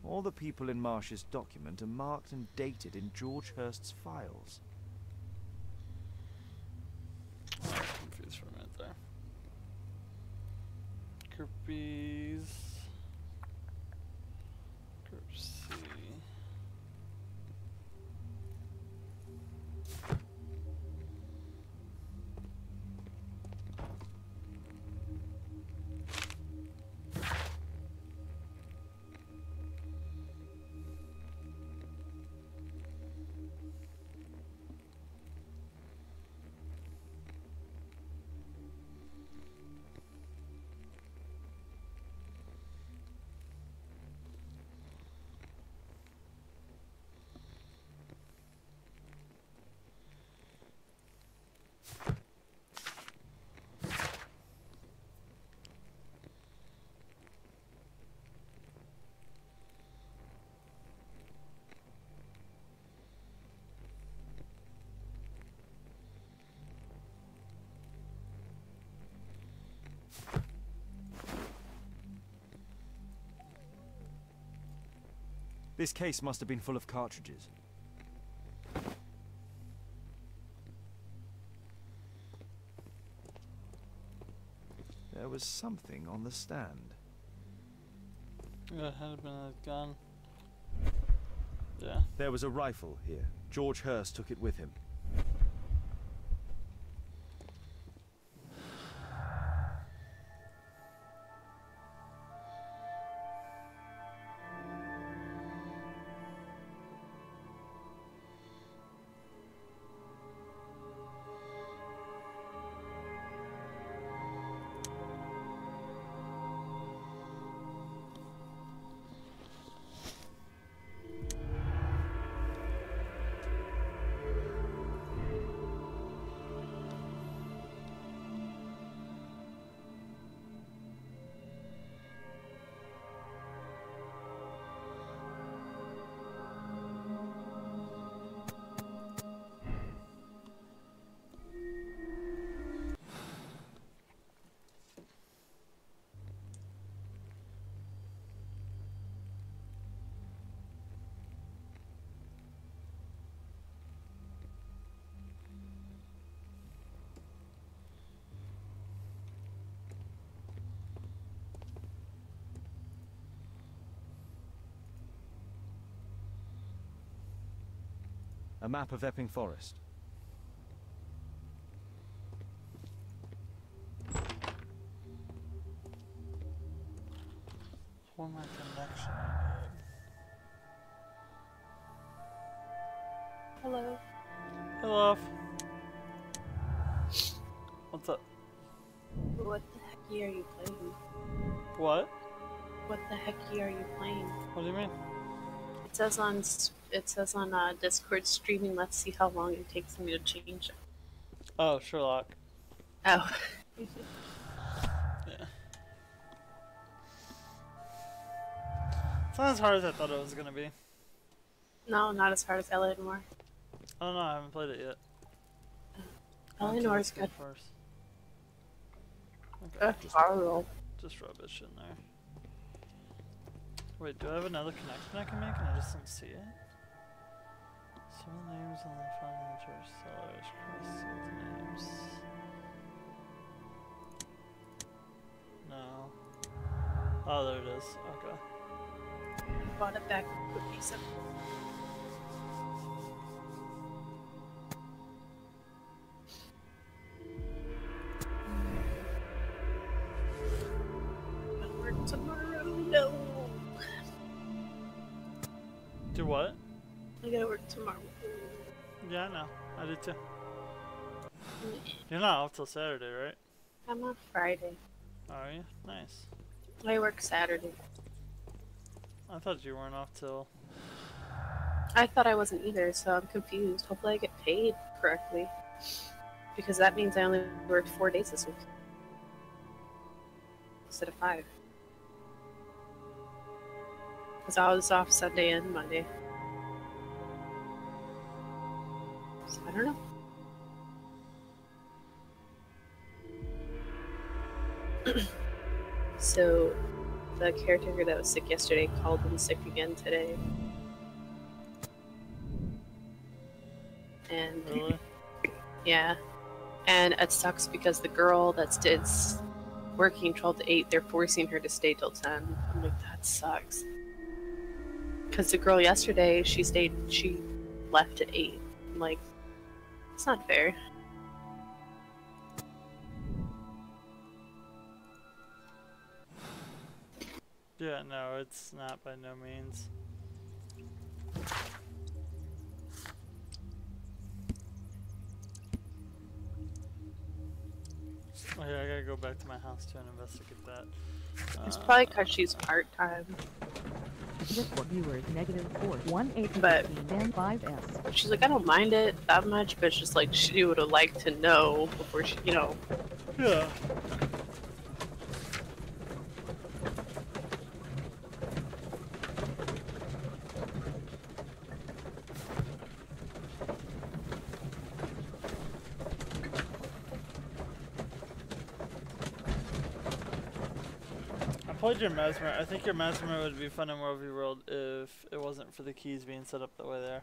All the people in Marsh's document are marked and dated in George Hurst's files. I was confused for a minute there. Groupies. Group C. This case must have been full of cartridges. There was something on the stand. Yeah, it had been a gun. Yeah. There was a rifle here. George Hurst took it with him. A map of Epping Forest. For my connection. Hello. Hello. What's up? What the heck are you playing? What? What the heck are you playing? What do you mean? It says on Discord streaming. Let's see how long it takes me to change it. Oh, Sherlock. Oh. Yeah. It's not as hard as I thought it was gonna be. No, not as hard as Eleanor. I don't know. I haven't played it yet. Eleanor's good. First. Okay. Just rubbish in there. Wait, do I have another connection I can make and I just don't see it? Two names on the front of the church sellers. Cross names. No. Oh, there it is. Okay. Bought it back with cookies. I'll work tomorrow. No. Do what? I gotta work tomorrow. Yeah, no. I did too. You're not off till Saturday, right? I'm off Friday. Are you? Nice. I work Saturday. I thought you weren't off till... I thought I wasn't either, so I'm confused. Hopefully I get paid correctly. Because that means I only worked 4 days this week. Instead of 5. Because I was off Sunday and Monday. So I don't know. So, the caretaker that was sick yesterday called in sick again today. And really? Yeah. And it sucks because the girl that's working 12 to 8, they're forcing her to stay till 10. I'm like, that sucks. Because the girl yesterday, she left at 8. I'm like, it's not fair. Yeah, no, it's not by no means. Oh yeah, I gotta go back to my house too and investigate that. It's probably because she's part-time. Just for viewers, -4, 180 But and 5S. she's like, I don't mind it that much, but it's just like she would have liked to know before she, you know. Yeah. I played your Mesmer. I think your Mesmer would be fun in World v World if it wasn't for the keys being set up that way there.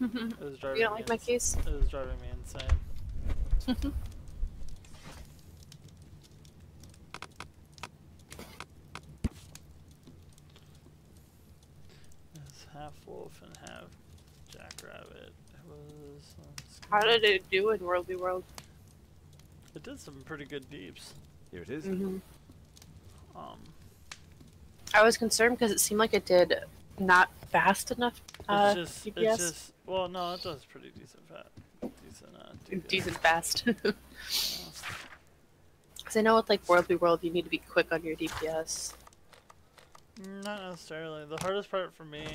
It was driving You don't like my keys? It was driving me insane. It's half wolf and half jackrabbit. It was. How did it do in World v World? It did some pretty good deeps. Here it is. I was concerned because it seemed like it did not fast enough. It's DPS. just, well, no, it does pretty decent DPS. Decent fast. Because I know with like World v World, you need to be quick on your DPS. Not necessarily. The hardest part for me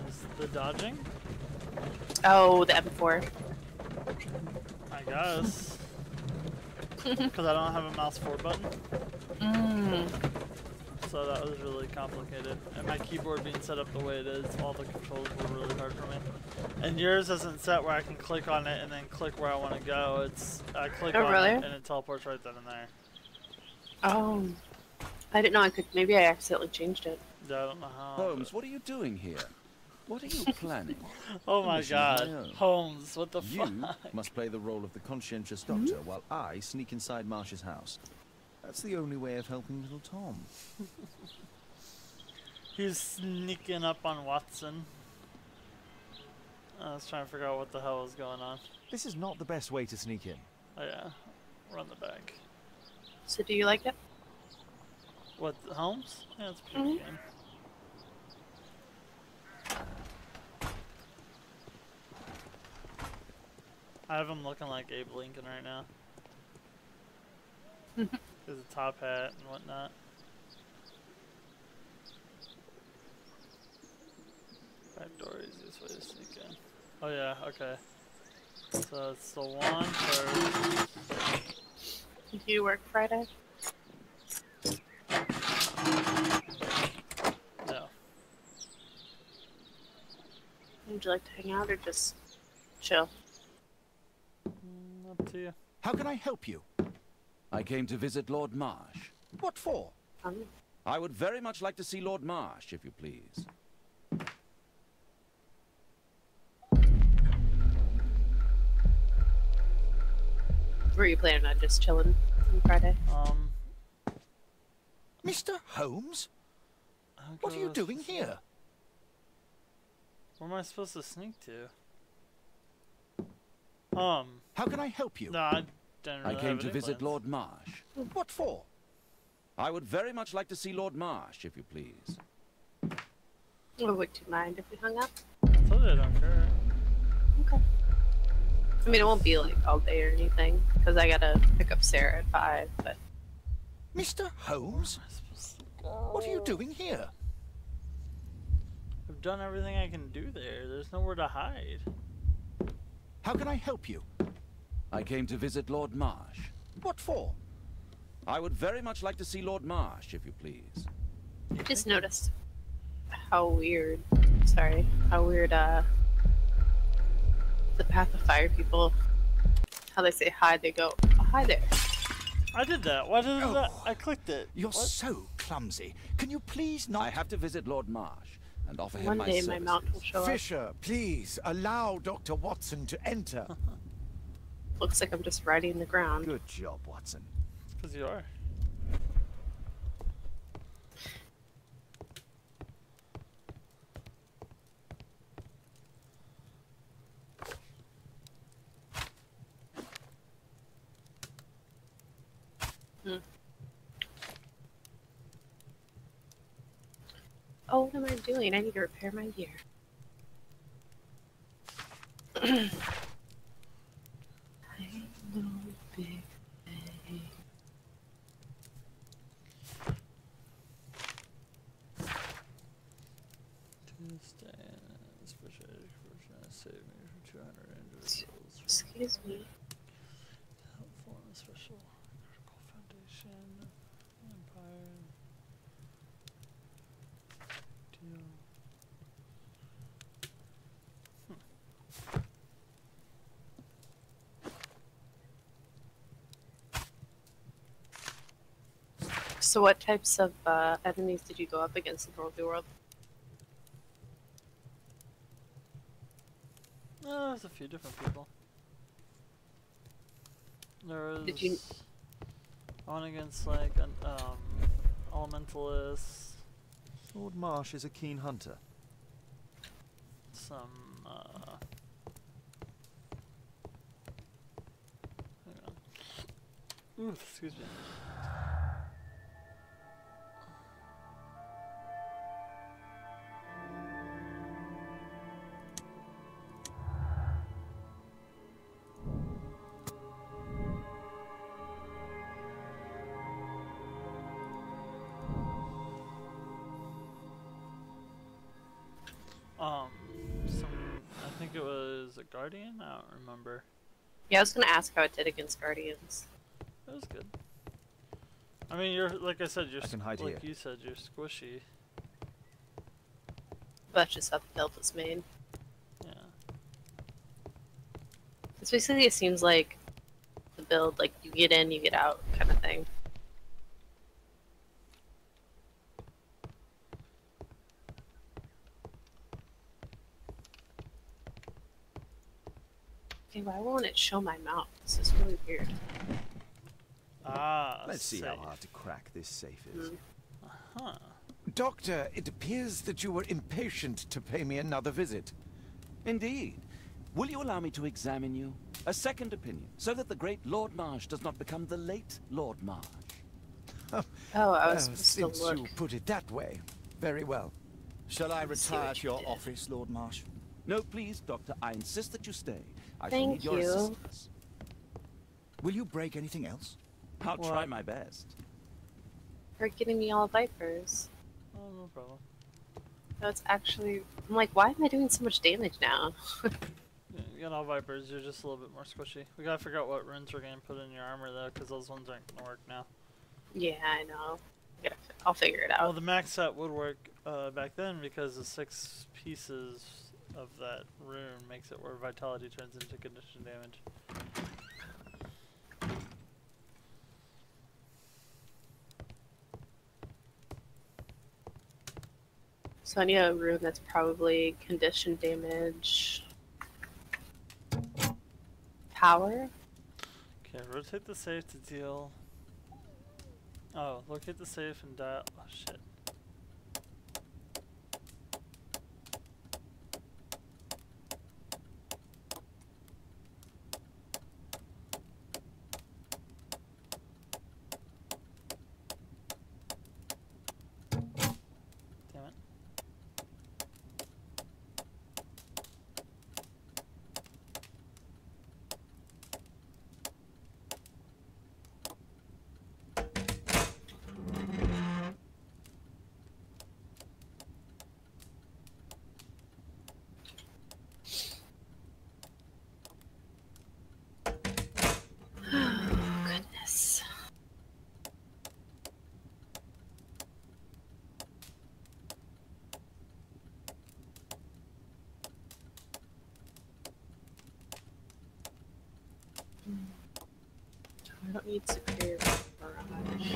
is the dodging. Oh, the M4. I guess. Because I don't have a mouse 4 button. So that was really complicated. And my keyboard being set up the way it is, all the controls were really hard for me. And yours isn't set where I can click on it and then click where I want to go. It's I click on it and it teleports right then and there. Oh. I didn't know I could. Maybe I accidentally changed it. Yeah, I don't know how. Holmes, what are you doing here? What are you planning? Oh my Mission of god. my own. Holmes, what the You fuck? must play the role of the conscientious doctor while I sneak inside Marsh's house. That's the only way of helping little Tom. He's sneaking up on Watson. I was trying to figure out what the hell was going on. This is not the best way to sneak in. Oh yeah, run the back. So do you like it? What, Holmes? Yeah, it's a pretty good game. I have him looking like Abe Lincoln right now. There's a top hat and whatnot. Back door, easiest way to sneak in. Oh yeah, okay. So it's the one first. Do you work Friday? No. Would you like to hang out or just chill? Up to you. How can I help you? I came to visit Lord Marsh. What for? I would very much like to see Lord Marsh, if you please. Were you planning on just chilling on Friday? Mr. Holmes? What are you doing here? Where am I supposed to sneak to? How can I help you? No, I didn't really I came have to any visit plans. Lord Marsh. What for? I would very much like to see Lord Marsh, if you please. Well, would you mind if we hung up? I told you I don't care. Okay. I mean, it won't be like all day or anything, because I gotta pick up Sarah at 5, but... Mr. Holmes? What are you doing here? I've done everything I can do there. There's nowhere to hide. How can I help you? I came to visit Lord Marsh. What for? I would very much like to see Lord Marsh, if you please. I just noticed how weird, how weird, the Path of Fire people, how they say hi, they go, oh, hi there. I did that. Why did that? I clicked it. You're What? so clumsy. Can you please not... I have to visit Lord Marsh and offer him One my day services. my mount will show up. Fisher, please allow Dr. Watson to enter. Looks like I'm just riding the ground. Good job, Watson. Because you are. Oh, what am I doing? I need to repair my gear. I know, big thing. Tuesday, special education saved me from 200 individuals. Excuse me. Helpful in a special critical foundation. Empire. Deal. So what types of enemies did you go up against in World World? There's a few different people. There was Did you- one against like an elementalist, Lord Marsh is a keen hunter. some hang on. Ooh, excuse me. I think it was a guardian. I don't remember. Yeah, I was gonna ask how it did against Guardians. It was good. I mean, you're like I said, you're I can hide like here. you said, you're squishy. That's just how the build was made. Yeah. It's basically, it seems like the build, like you get in, you get out, kind of thing. Okay, why won't it show my mount? This is really weird. Ah. Let's see how safe. hard to crack this safe is. Huh. Doctor, it appears that you were impatient to pay me another visit. Indeed. Will you allow me to examine you? A second opinion, so that the great Lord Marsh does not become the late Lord Marsh. Oh, I was supposed since to look. you put it that way. Very well. Shall I Let's see retire what to you your did. office, Lord Marsh? No, please, Doctor. I insist that you stay. I shall Thank need your you. assistance. Will you break anything else? I'll try What? my best. For getting me all vipers. Oh, no problem. No, it's actually. I'm like, why am I doing so much damage now? Yeah, you got all vipers. You're just a little bit more squishy. We gotta figure out what runes we're gonna put in your armor though, because those ones aren't gonna work now. Yeah, I know. I'll figure it Well, out. the max set would work back then because the 6 pieces of that rune makes it where vitality turns into condition damage. So I need a rune that's probably condition damage. Power? Okay, rotate the safe to deal. Oh, locate the safe and dial. Oh shit. Damn it. Goodness. I don't need superior barrage.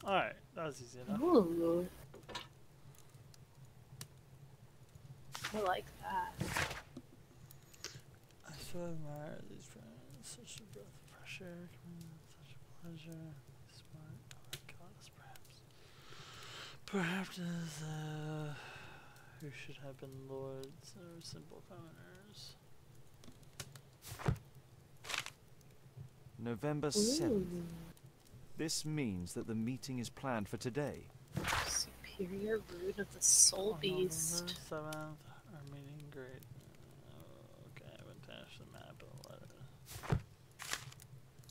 Alright, that was easy enough. Ooh. I like that. I so admire these friends. Such a breath of fresh air. Such a pleasure. Smart. Oh my goddess, perhaps who should have been lords or simple commoners. November 7th. This means that the meeting is planned for today. Superior root of the soul beast. November 7th. Our meeting, great. Okay, I went to dash the map of the letter.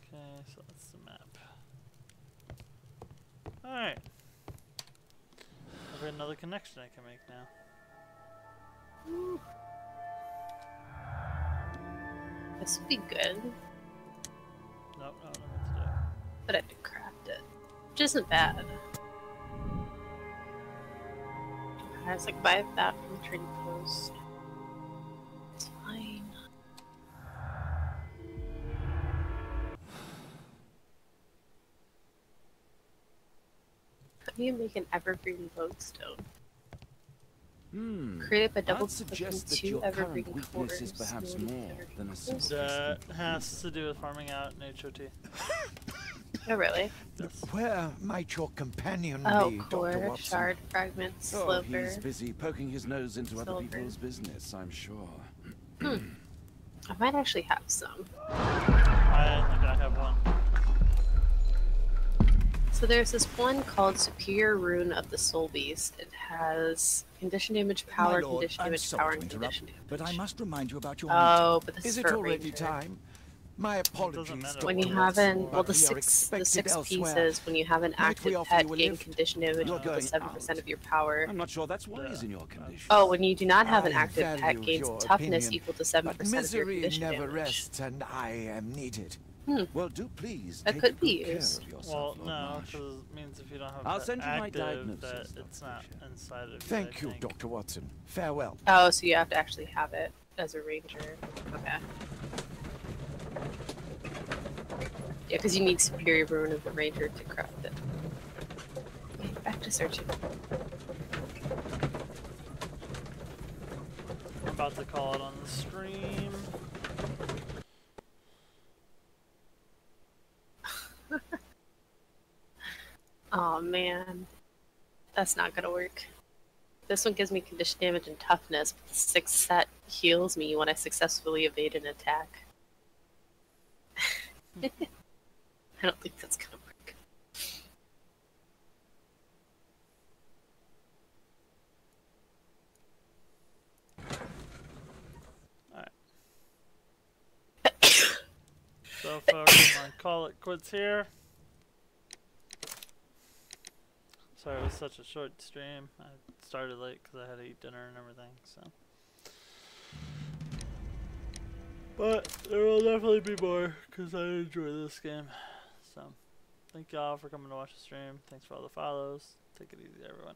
Okay, so that's the map. Alright. I've got another connection I can make now. This would be good. Nope, no, what to do. But I have to craft it. Which isn't bad. I was like, buy that from the trading post. It's fine. How do you make an evergreen lodestone? Create up a double suggest that two your evergreen current weakness cores. is perhaps Loaded more evergreen than a cores. simple That has to do with farming out in HOT. Oh, really? Where might your companion Oh, be, Dr. core, Watson? shard, fragments, Oh, silver. he's busy poking his nose into other Silver. people's business, I'm sure. I might actually have some. I think I have one. So there's this one called Superior Rune of the Soul Beast. It has condition damage, power, My lord, condition I'm damage, sorry power, to and interrupt, condition damage. but I must remind you about your Oh, meeting. but this Is is it for a already ranger. time? My apologies, When you Dr. haven't, Watson, well, but the we are six expected elsewhere. pieces, when you have an Might we active offer pet, you a gain lift? condition damage You're equal to going 7% of your power. I'm not sure that's wise in your condition. Oh, when you do not have an I active pet, value gains your toughness opinion, equal to 7% but of your misery condition never damage. rests, and I am needed. Well, do please That take could be good care used. of yourself, Well, Lord no, Marsh. because it means if you don't have I'll that send you my active, diagnosis, that it's not inside of you. Thank I you, think. Dr. Watson. Farewell. Oh, so you have to actually have it as a ranger. Okay. Yeah, because you need Superior Rune of the Ranger to craft it. Okay, back to searching. I'm about to call it on the stream. Oh man, that's not gonna work. This one gives me condition damage and toughness, but the 6th set heals me when I successfully evade an attack. I don't think that's gonna work. Alright. So folks, I'm gonna call it quits here. Sorry it was such a short stream. I started late because I had to eat dinner and everything, so. But there will definitely be more because I enjoy this game. So, thank y'all for coming to watch the stream. Thanks for all the follows. Take it easy, everyone.